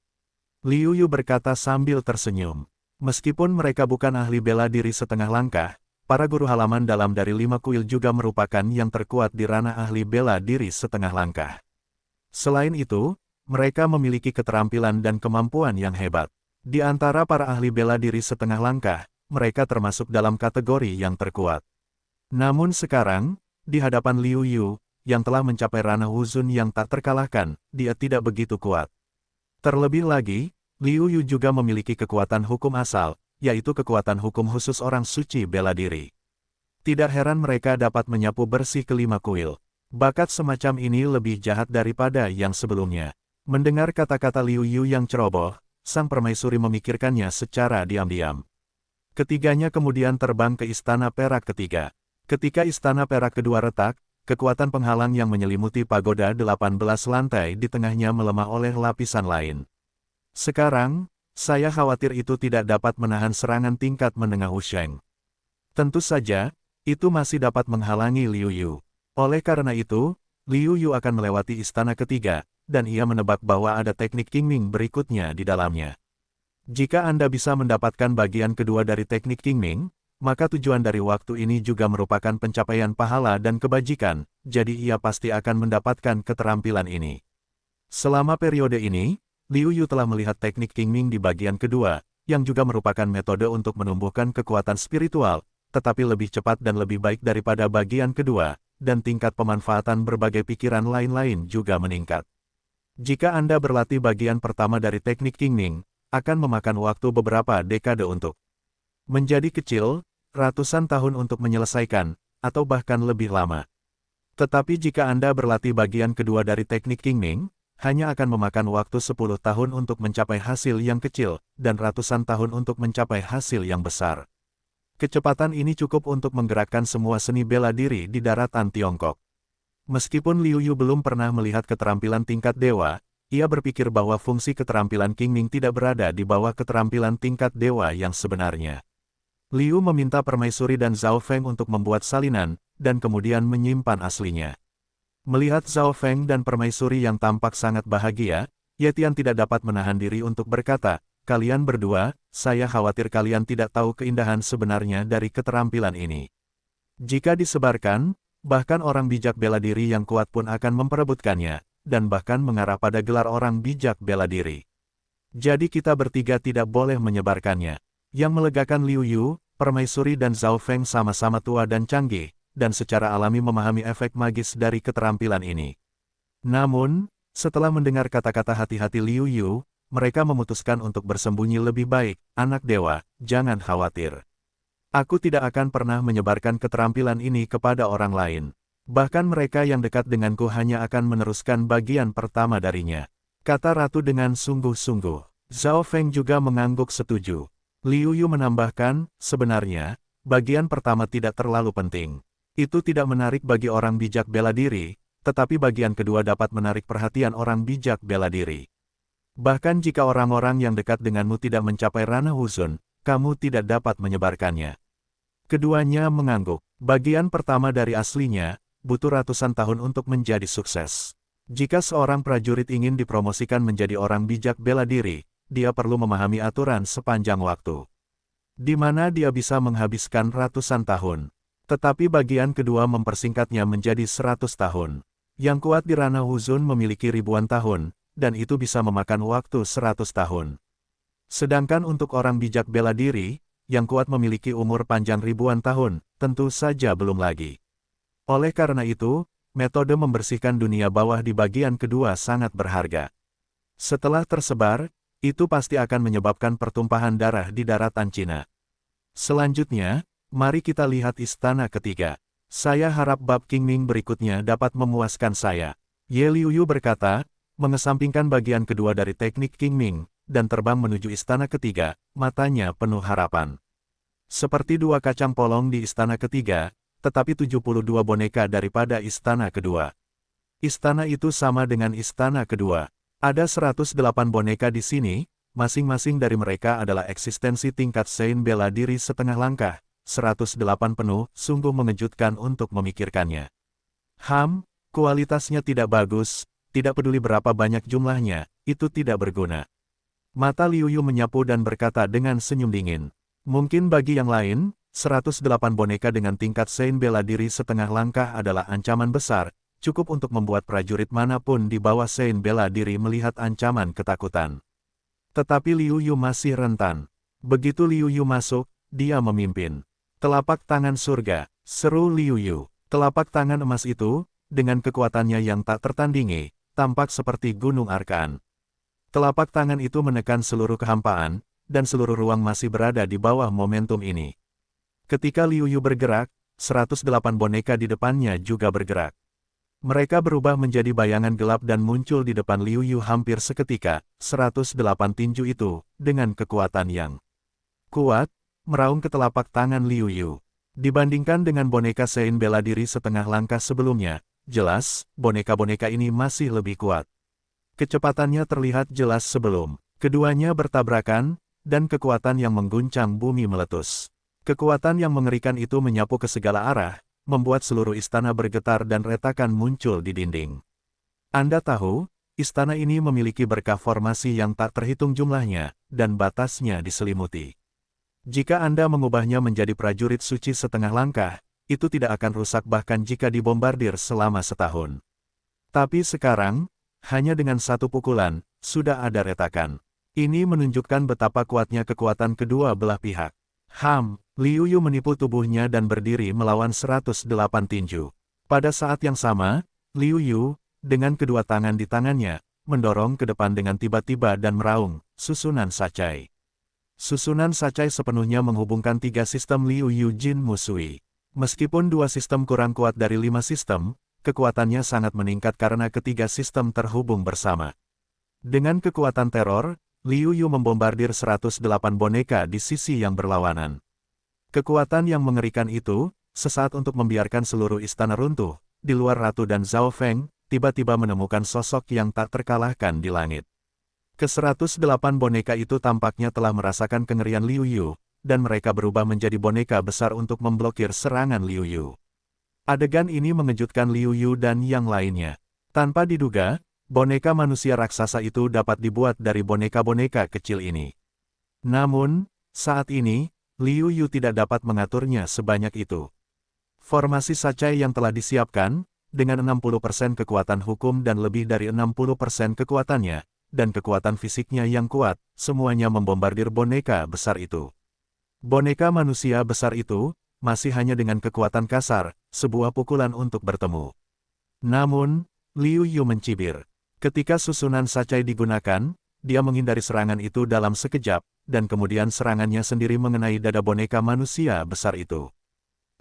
Liu Yu berkata sambil tersenyum. Meskipun mereka bukan ahli bela diri setengah langkah, para guru halaman dalam dari 5 kuil juga merupakan yang terkuat di ranah ahli bela diri setengah langkah. Selain itu, mereka memiliki keterampilan dan kemampuan yang hebat. Di antara para ahli bela diri setengah langkah, mereka termasuk dalam kategori yang terkuat. Namun sekarang, di hadapan Liu Yu, yang telah mencapai ranah wuzun yang tak terkalahkan, dia tidak begitu kuat. Terlebih lagi, Liu Yu juga memiliki kekuatan hukum asal, yaitu kekuatan hukum khusus orang suci bela diri. Tidak heran mereka dapat menyapu bersih kelima kuil. Bakat semacam ini lebih jahat daripada yang sebelumnya. Mendengar kata-kata Liu Yu yang ceroboh, sang permaisuri memikirkannya secara diam-diam. Ketiganya kemudian terbang ke istana perak ketiga. Ketika istana perak kedua retak, kekuatan penghalang yang menyelimuti pagoda 18 lantai di tengahnya melemah oleh lapisan lain. Sekarang, saya khawatir itu tidak dapat menahan serangan tingkat menengah Wusheng. Tentu saja, itu masih dapat menghalangi Liu Yu. Oleh karena itu, Liu Yu akan melewati istana ketiga, dan ia menebak bahwa ada teknik Qingming berikutnya di dalamnya. Jika Anda bisa mendapatkan bagian kedua dari teknik Qingming, maka tujuan dari waktu ini juga merupakan pencapaian pahala dan kebajikan, jadi ia pasti akan mendapatkan keterampilan ini. Selama periode ini, Liu Yu telah melihat teknik Qingming di bagian kedua, yang juga merupakan metode untuk menumbuhkan kekuatan spiritual, tetapi lebih cepat dan lebih baik daripada bagian kedua, dan tingkat pemanfaatan berbagai pikiran lain-lain juga meningkat. Jika Anda berlatih bagian pertama dari teknik Qingming, akan memakan waktu beberapa dekade untuk menjadi kecil, ratusan tahun untuk menyelesaikan, atau bahkan lebih lama. Tetapi jika Anda berlatih bagian kedua dari teknik Qingming, hanya akan memakan waktu 10 tahun untuk mencapai hasil yang kecil, dan ratusan tahun untuk mencapai hasil yang besar. Kecepatan ini cukup untuk menggerakkan semua seni bela diri di daratan Tiongkok. Meskipun Liu Yu belum pernah melihat keterampilan tingkat dewa, ia berpikir bahwa fungsi keterampilan Qingming tidak berada di bawah keterampilan tingkat dewa yang sebenarnya. Liu meminta permaisuri dan Zhao Feng untuk membuat salinan, dan kemudian menyimpan aslinya. Melihat Zhao Feng dan permaisuri yang tampak sangat bahagia, Ye Tian tidak dapat menahan diri untuk berkata, "Kalian berdua, saya khawatir kalian tidak tahu keindahan sebenarnya dari keterampilan ini. Jika disebarkan, bahkan orang bijak bela diri yang kuat pun akan memperebutkannya, dan bahkan mengarah pada gelar orang bijak bela diri. Jadi kita bertiga tidak boleh menyebarkannya." Yang melegakan Liu Yu, permaisuri dan Zhao Feng sama-sama tua dan canggih, dan secara alami memahami efek magis dari keterampilan ini. Namun, setelah mendengar kata-kata hati-hati Liu Yu, mereka memutuskan untuk bersembunyi lebih baik. Anak dewa, jangan khawatir. Aku tidak akan pernah menyebarkan keterampilan ini kepada orang lain. Bahkan mereka yang dekat denganku hanya akan meneruskan bagian pertama darinya. Kata ratu dengan sungguh-sungguh. Zhao Feng juga mengangguk setuju. Liu Yu menambahkan, sebenarnya, bagian pertama tidak terlalu penting. Itu tidak menarik bagi orang bijak bela diri, tetapi bagian kedua dapat menarik perhatian orang bijak bela diri. Bahkan jika orang-orang yang dekat denganmu tidak mencapai ranah huzun, kamu tidak dapat menyebarkannya. Keduanya mengangguk. Bagian pertama dari aslinya, butuh ratusan tahun untuk menjadi sukses. Jika seorang prajurit ingin dipromosikan menjadi orang bijak bela diri, dia perlu memahami aturan sepanjang waktu, di mana dia bisa menghabiskan ratusan tahun. Tetapi bagian kedua mempersingkatnya menjadi 100 tahun. Yang kuat di ranah huzun memiliki ribuan tahun, dan itu bisa memakan waktu 100 tahun. Sedangkan untuk orang bijak bela diri, yang kuat memiliki umur panjang ribuan tahun, tentu saja belum lagi. Oleh karena itu, metode membersihkan dunia bawah di bagian kedua sangat berharga. Setelah tersebar, itu pasti akan menyebabkan pertumpahan darah di daratan Cina. Selanjutnya, mari kita lihat istana ketiga. Saya harap bab Qingming berikutnya dapat memuaskan saya. Ye Liuyu berkata, mengesampingkan bagian kedua dari teknik Qingming, dan terbang menuju istana ketiga, matanya penuh harapan. Seperti dua kacang polong di istana ketiga, tetapi 72 boneka daripada istana kedua. Istana itu sama dengan istana kedua. Ada 108 boneka di sini, masing-masing dari mereka adalah eksistensi tingkat Sein bela diri setengah langkah, 108 penuh, sungguh mengejutkan untuk memikirkannya. Kualitasnya tidak bagus, tidak peduli berapa banyak jumlahnya, itu tidak berguna. Mata Liu Yu menyapu dan berkata dengan senyum dingin. Mungkin bagi yang lain, 108 boneka dengan tingkat Sein bela diri setengah langkah adalah ancaman besar, cukup untuk membuat prajurit manapun di bawah Sein bela diri melihat ancaman ketakutan. Tetapi Liu Yu masih rentan. Begitu Liu Yu masuk, dia memimpin. Telapak tangan surga, seru Liu Yu. Telapak tangan emas itu, dengan kekuatannya yang tak tertandingi, tampak seperti gunung Arkan. Telapak tangan itu menekan seluruh kehampaan, dan seluruh ruang masih berada di bawah momentum ini. Ketika Liu Yu bergerak, 108 boneka di depannya juga bergerak. Mereka berubah menjadi bayangan gelap dan muncul di depan Liu Yu hampir seketika. 108 tinju itu, dengan kekuatan yang kuat, meraung ke telapak tangan Liu Yu. Dibandingkan dengan boneka Sein bela diri setengah langkah sebelumnya, jelas, boneka-boneka ini masih lebih kuat. Kecepatannya terlihat jelas sebelum keduanya bertabrakan, dan kekuatan yang mengguncang bumi meletus. Kekuatan yang mengerikan itu menyapu ke segala arah, membuat seluruh istana bergetar dan retakan muncul di dinding. Anda tahu, istana ini memiliki berkah formasi yang tak terhitung jumlahnya, dan batasnya diselimuti. Jika Anda mengubahnya menjadi prajurit suci setengah langkah, itu tidak akan rusak bahkan jika dibombardir selama setahun. Tapi sekarang, hanya dengan satu pukulan, sudah ada retakan. Ini menunjukkan betapa kuatnya kekuatan kedua belah pihak. Liu Yu menipu tubuhnya dan berdiri melawan 108 tinju. Pada saat yang sama, Liu Yu, dengan kedua tangan di tangannya, mendorong ke depan dengan tiba-tiba dan meraung, susunan sacai. Susunan sacai sepenuhnya menghubungkan tiga sistem Liu Yu Jin Musui. Meskipun dua sistem kurang kuat dari 5 sistem, kekuatannya sangat meningkat karena ketiga sistem terhubung bersama. Dengan kekuatan teror, Liu Yu membombardir 108 boneka di sisi yang berlawanan. Kekuatan yang mengerikan itu, sesaat untuk membiarkan seluruh istana runtuh, di luar Ratu dan Zhao Feng, tiba-tiba menemukan sosok yang tak terkalahkan di langit. Ke-108 boneka itu tampaknya telah merasakan kengerian Liu Yu, dan mereka berubah menjadi boneka besar untuk memblokir serangan Liu Yu. Adegan ini mengejutkan Liu Yu dan yang lainnya. Tanpa diduga, boneka manusia raksasa itu dapat dibuat dari boneka-boneka kecil ini. Namun, saat ini, Liu Yu tidak dapat mengaturnya sebanyak itu. Formasi sacai yang telah disiapkan, dengan 60% kekuatan hukum dan lebih dari 60% kekuatannya, dan kekuatan fisiknya yang kuat, semuanya membombardir boneka besar itu. Boneka manusia besar itu, masih hanya dengan kekuatan kasar, sebuah pukulan untuk bertemu. Namun, Liu Yu mencibir. Ketika susunan sacai digunakan, dia menghindari serangan itu dalam sekejap, dan kemudian serangannya sendiri mengenai dada boneka manusia besar itu.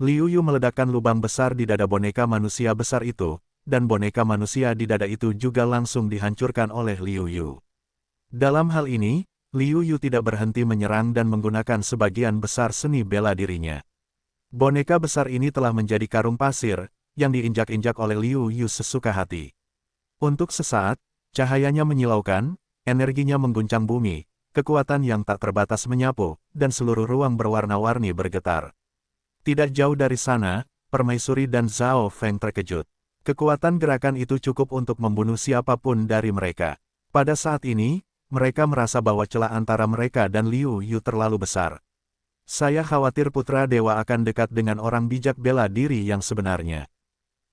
Liu Yu meledakkan lubang besar di dada boneka manusia besar itu, dan boneka manusia di dada itu juga langsung dihancurkan oleh Liu Yu. Dalam hal ini, Liu Yu tidak berhenti menyerang dan menggunakan sebagian besar seni bela dirinya. Boneka besar ini telah menjadi karung pasir, yang diinjak-injak oleh Liu Yu sesuka hati. Untuk sesaat, cahayanya menyilaukan, energinya mengguncang bumi, kekuatan yang tak terbatas menyapu, dan seluruh ruang berwarna-warni bergetar. Tidak jauh dari sana, Permaisuri dan Zhao Feng terkejut. Kekuatan gerakan itu cukup untuk membunuh siapapun dari mereka. Pada saat ini, mereka merasa bahwa celah antara mereka dan Liu Yu terlalu besar. Saya khawatir putra dewa akan dekat dengan orang bijak bela diri yang sebenarnya.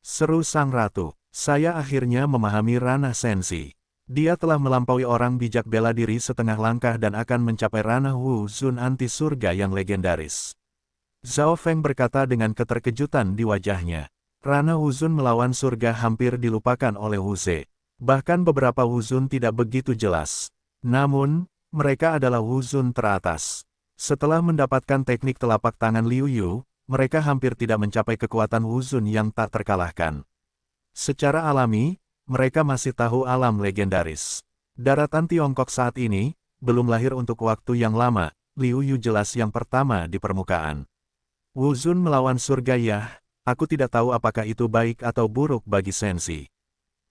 Seru sang ratu. Saya akhirnya memahami ranah sensi. Dia telah melampaui orang bijak bela diri setengah langkah dan akan mencapai ranah Wu Zun anti surga yang legendaris. Zhao Feng berkata dengan keterkejutan di wajahnya. Ranah Wu Zun melawan surga hampir dilupakan oleh Wu Ze. Bahkan beberapa Wu Zun tidak begitu jelas. Namun, mereka adalah Wu Zun teratas. Setelah mendapatkan teknik telapak tangan Liu Yu, mereka hampir tidak mencapai kekuatan Wu Zun yang tak terkalahkan. Secara alami, mereka masih tahu alam legendaris. Daratan Tiongkok saat ini, belum lahir untuk waktu yang lama, Liu Yu jelas yang pertama di permukaan. Wu Zun melawan surga ya, aku tidak tahu apakah itu baik atau buruk bagi sensi.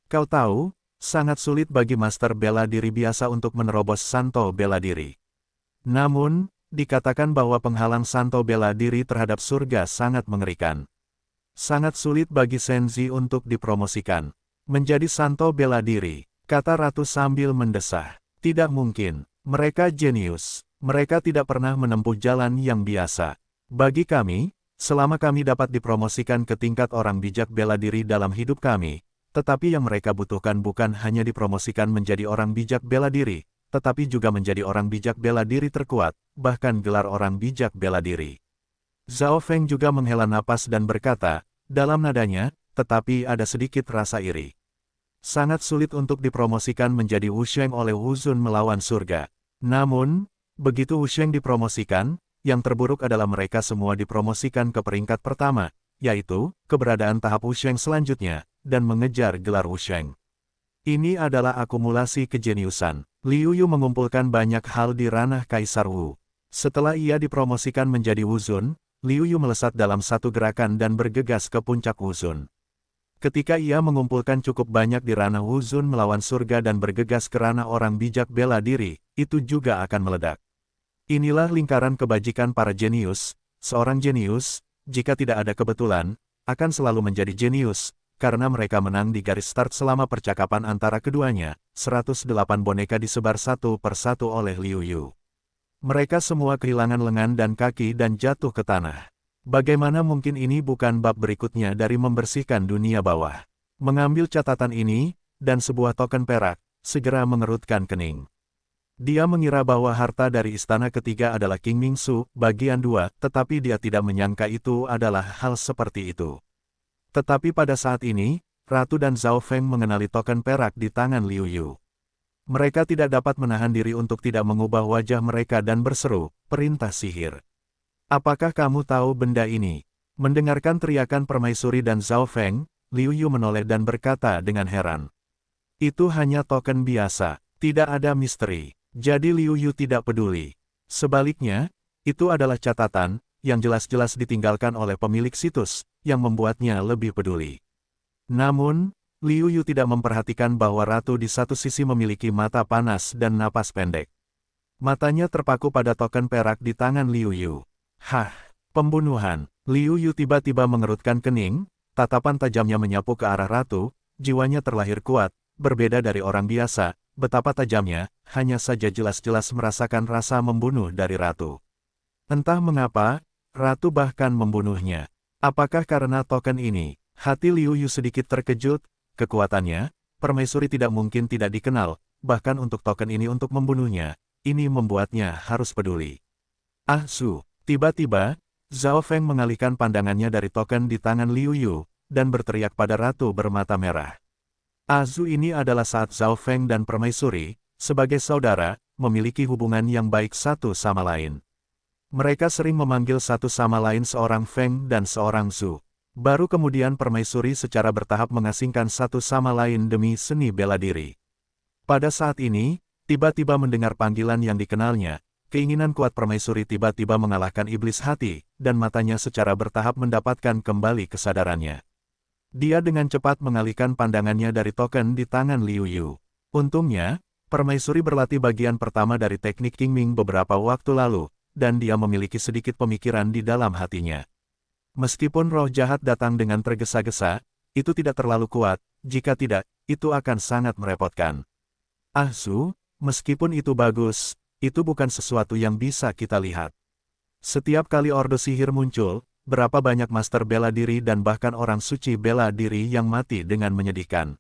Kau tahu, sangat sulit bagi master bela diri biasa untuk menerobos santo bela diri. Namun, dikatakan bahwa penghalang santo bela diri terhadap surga sangat mengerikan. Sangat sulit bagi sensi untuk dipromosikan. Menjadi santo bela diri, kata ratu sambil mendesah. Tidak mungkin, mereka jenius. Mereka tidak pernah menempuh jalan yang biasa. Bagi kami, selama kami dapat dipromosikan ke tingkat orang bijak bela diri dalam hidup kami, tetapi yang mereka butuhkan bukan hanya dipromosikan menjadi orang bijak bela diri, tetapi juga menjadi orang bijak bela diri terkuat, bahkan gelar orang bijak bela diri. Zhao Feng juga menghela napas dan berkata, dalam nadanya, tetapi ada sedikit rasa iri. Sangat sulit untuk dipromosikan menjadi Wu Sheng oleh Wu Zun melawan surga. Namun, begitu Wu Sheng dipromosikan, yang terburuk adalah mereka semua dipromosikan ke peringkat pertama, yaitu, keberadaan tahap Wu Sheng selanjutnya, dan mengejar gelar Wu Sheng. Ini adalah akumulasi kejeniusan. Liu Yu mengumpulkan banyak hal di ranah Kaisar Wu. Setelah ia dipromosikan menjadi Wu Zun, Liu Yu melesat dalam satu gerakan dan bergegas ke puncak Wu Zun. Ketika ia mengumpulkan cukup banyak di ranah Wu Zun melawan surga dan bergegas ke ranah orang bijak bela diri, itu juga akan meledak. Inilah lingkaran kebajikan para jenius. Seorang jenius, jika tidak ada kebetulan, akan selalu menjadi jenius, karena mereka menang di garis start selama percakapan antara keduanya. 108 boneka disebar satu persatu oleh Liu Yu. Mereka semua kehilangan lengan dan kaki dan jatuh ke tanah. Bagaimana mungkin ini bukan bab berikutnya dari membersihkan dunia bawah? Mengambil catatan ini, dan sebuah token perak, segera mengerutkan kening. Dia mengira bahwa harta dari istana ketiga adalah King Mingsu, bagian 2, tetapi dia tidak menyangka itu adalah hal seperti itu. Tetapi pada saat ini, Ratu dan Zhao Feng mengenali token perak di tangan Liu Yu. Mereka tidak dapat menahan diri untuk tidak mengubah wajah mereka dan berseru, perintah sihir. Apakah kamu tahu benda ini? Mendengarkan teriakan Permaisuri dan Zhao Feng, Liu Yu menoleh dan berkata dengan heran. Itu hanya token biasa, tidak ada misteri. Jadi Liu Yu tidak peduli. Sebaliknya, itu adalah catatan, yang jelas-jelas ditinggalkan oleh pemilik situs, yang membuatnya lebih peduli. Namun, Liu Yu tidak memperhatikan bahwa ratu di satu sisi memiliki mata panas dan napas pendek. Matanya terpaku pada token perak di tangan Liu Yu. Hah, pembunuhan. Liu Yu tiba-tiba mengerutkan kening, tatapan tajamnya menyapu ke arah ratu, jiwanya terlahir kuat, berbeda dari orang biasa, betapa tajamnya, hanya saja jelas-jelas merasakan rasa membunuh dari ratu. Entah mengapa, ratu bahkan membunuhnya. Apakah karena token ini? Hati Liu Yu sedikit terkejut, kekuatannya, Permaisuri tidak mungkin tidak dikenal, bahkan untuk token ini untuk membunuhnya, ini membuatnya harus peduli. Ah Su, Tiba-tiba, Zhao Feng mengalihkan pandangannya dari token di tangan Liu Yu, dan berteriak pada ratu bermata merah. Azu ini adalah saat Zhao Feng dan Permaisuri, sebagai saudara, memiliki hubungan yang baik satu sama lain. Mereka sering memanggil satu sama lain seorang Feng dan seorang Zhu. Baru kemudian Permaisuri secara bertahap mengasingkan satu sama lain demi seni bela diri. Pada saat ini, tiba-tiba mendengar panggilan yang dikenalnya, keinginan kuat Permaisuri tiba-tiba mengalahkan iblis hati, dan matanya secara bertahap mendapatkan kembali kesadarannya. Dia dengan cepat mengalihkan pandangannya dari token di tangan Liu Yu. Untungnya, Permaisuri berlatih bagian pertama dari teknik Qingming beberapa waktu lalu, dan dia memiliki sedikit pemikiran di dalam hatinya. Meskipun roh jahat datang dengan tergesa-gesa, itu tidak terlalu kuat, jika tidak, itu akan sangat merepotkan. Su, meskipun itu bagus, itu bukan sesuatu yang bisa kita lihat. Setiap kali Ordo Sihir muncul, berapa banyak master bela diri dan bahkan orang suci bela diri yang mati dengan menyedihkan.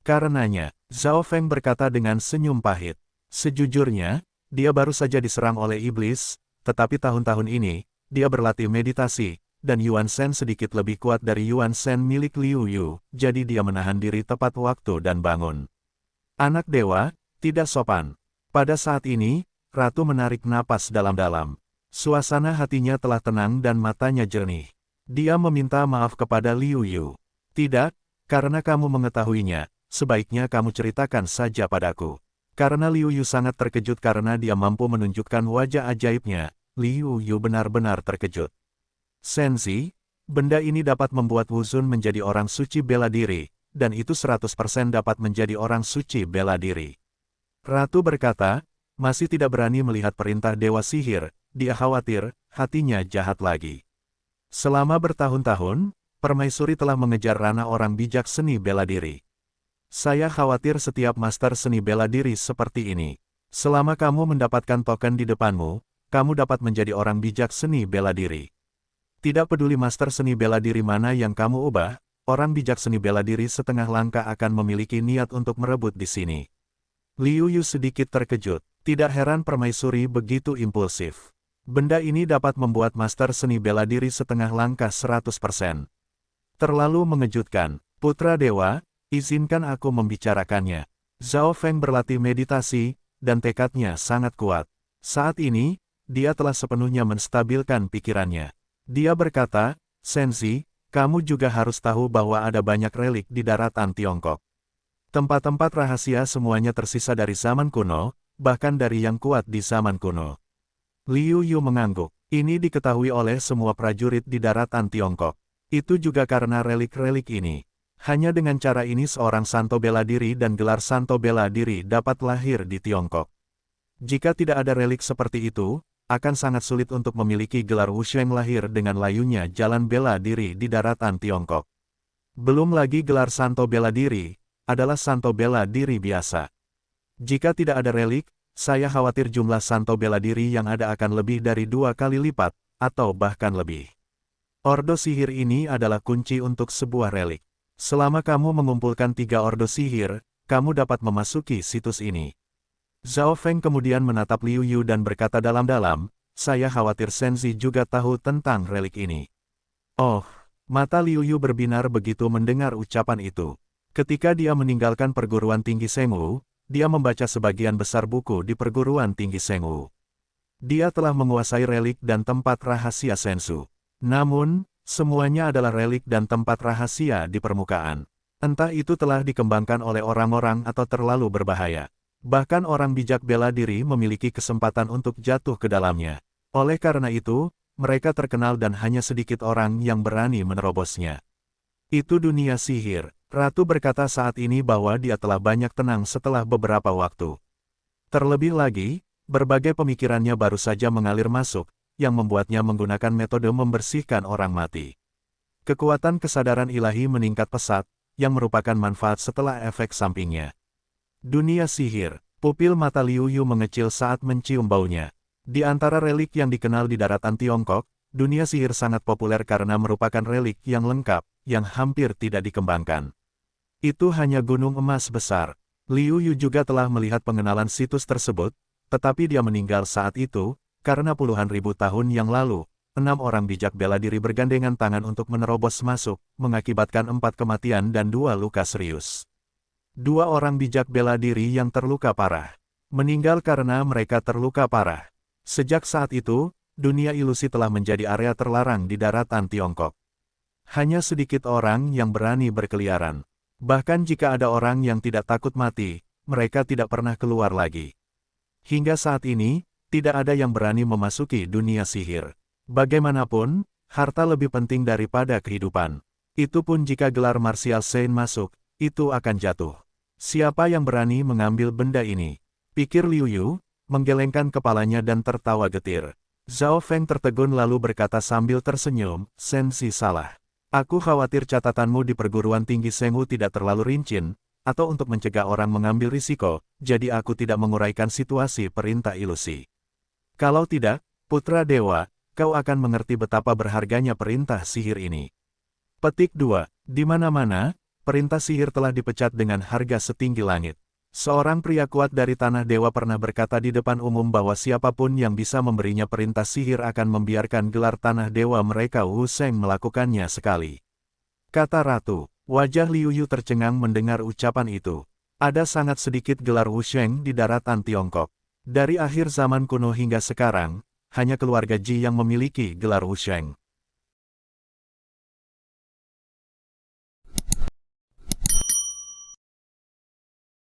Karenanya, Zhao Feng berkata dengan senyum pahit. Sejujurnya, dia baru saja diserang oleh iblis, tetapi tahun-tahun ini, dia berlatih meditasi, dan Yuan Shen sedikit lebih kuat dari Yuan Shen milik Liu Yu, jadi dia menahan diri tepat waktu dan bangun. Anak dewa, tidak sopan. Pada saat ini, Ratu menarik napas dalam-dalam. Suasana hatinya telah tenang dan matanya jernih. Dia meminta maaf kepada Liu Yu. Tidak, karena kamu mengetahuinya, sebaiknya kamu ceritakan saja padaku. Karena Liu Yu sangat terkejut karena dia mampu menunjukkan wajah ajaibnya, Liu Yu benar-benar terkejut. Sensi, benda ini dapat membuat Wu Zun menjadi orang suci bela diri, dan itu 100% dapat menjadi orang suci bela diri. Ratu berkata, masih tidak berani melihat perintah Dewa Sihir. Dia khawatir, hatinya jahat lagi. Selama bertahun-tahun, Permaisuri telah mengejar ranah orang bijak seni bela diri. Saya khawatir setiap master seni bela diri seperti ini. Selama kamu mendapatkan token di depanmu, kamu dapat menjadi orang bijak seni bela diri. Tidak peduli master seni bela diri mana yang kamu ubah, orang bijak seni bela diri setengah langkah akan memiliki niat untuk merebut di sini. Liu Yu sedikit terkejut, tidak heran Permaisuri begitu impulsif. Benda ini dapat membuat master seni bela diri setengah langkah 100%. Terlalu mengejutkan, Putra Dewa, izinkan aku membicarakannya. Zhao Feng berlatih meditasi, dan tekadnya sangat kuat. Saat ini, dia telah sepenuhnya menstabilkan pikirannya. Dia berkata, Sensi, kamu juga harus tahu bahwa ada banyak relik di daratan Tiongkok. Tempat-tempat rahasia semuanya tersisa dari zaman kuno, bahkan dari yang kuat di zaman kuno. Liu Yu mengangguk. Ini diketahui oleh semua prajurit di daratan Tiongkok. Itu juga karena relik-relik ini. Hanya dengan cara ini seorang santo bela diri dan gelar santo bela diri dapat lahir di Tiongkok. Jika tidak ada relik seperti itu, akan sangat sulit untuk memiliki gelar Wusheng lahir dengan layunya jalan bela diri di daratan Tiongkok. Belum lagi gelar santo bela diri, adalah santo bela diri biasa. Jika tidak ada relik, saya khawatir jumlah santo bela diri yang ada akan lebih dari 2 kali lipat, atau bahkan lebih. Ordo sihir ini adalah kunci untuk sebuah relik. Selama kamu mengumpulkan 3 ordo sihir, kamu dapat memasuki situs ini. Zhao Feng kemudian menatap Liu Yu dan berkata dalam-dalam, saya khawatir Senzi juga tahu tentang relik ini. Oh, mata Liu Yu berbinar begitu mendengar ucapan itu. Ketika dia meninggalkan perguruan tinggi Shengwu, dia membaca sebagian besar buku di perguruan tinggi Shengwu. Dia telah menguasai relik dan tempat rahasia Sensu. Namun, semuanya adalah relik dan tempat rahasia di permukaan. Entah itu telah dikembangkan oleh orang-orang atau terlalu berbahaya. Bahkan orang bijak bela diri memiliki kesempatan untuk jatuh ke dalamnya. Oleh karena itu, mereka terkenal dan hanya sedikit orang yang berani menerobosnya. Itu dunia sihir. Ratu berkata saat ini bahwa dia telah banyak tenang setelah beberapa waktu. Terlebih lagi, berbagai pemikirannya baru saja mengalir masuk, yang membuatnya menggunakan metode membersihkan orang mati. Kekuatan kesadaran ilahi meningkat pesat, yang merupakan manfaat setelah efek sampingnya. Dunia sihir, pupil mata Liu Yu mengecil saat mencium baunya. Di antara relik yang dikenal di daratan Tiongkok, dunia sihir sangat populer karena merupakan relik yang lengkap, yang hampir tidak dikembangkan. Itu hanya gunung emas besar. Liu Yu juga telah melihat pengenalan situs tersebut, tetapi dia meninggal saat itu, karena puluhan ribu tahun yang lalu, 6 orang bijak bela diri bergandengan tangan untuk menerobos masuk, mengakibatkan 4 kematian dan 2 luka serius. 2 orang bijak bela diri yang terluka parah meninggal karena mereka terluka parah. Sejak saat itu, dunia ilusi telah menjadi area terlarang di daratan Tiongkok. Hanya sedikit orang yang berani berkeliaran. Bahkan jika ada orang yang tidak takut mati, mereka tidak pernah keluar lagi. Hingga saat ini, tidak ada yang berani memasuki dunia sihir. Bagaimanapun, harta lebih penting daripada kehidupan. Itu pun jika gelar martial Saint masuk, itu akan jatuh. Siapa yang berani mengambil benda ini? Pikir Liu Yu, menggelengkan kepalanya dan tertawa getir. Zhao Feng tertegun lalu berkata sambil tersenyum, Sensi salah. Aku khawatir catatanmu di perguruan tinggi Senghu tidak terlalu rinci, atau untuk mencegah orang mengambil risiko, jadi aku tidak menguraikan situasi perintah ilusi. Kalau tidak, Putra Dewa, kau akan mengerti betapa berharganya perintah sihir ini. Petik 2. Di mana-mana, perintah sihir telah dipecat dengan harga setinggi langit. Seorang pria kuat dari Tanah Dewa pernah berkata di depan umum bahwa siapapun yang bisa memberinya perintah sihir akan membiarkan gelar Tanah Dewa mereka Wu Sheng melakukannya sekali. Kata Ratu, wajah Liu Yu tercengang mendengar ucapan itu. Ada sangat sedikit gelar Wu Sheng di daratan Tiongkok. Dari akhir zaman kuno hingga sekarang, hanya keluarga Ji yang memiliki gelar Wu Sheng.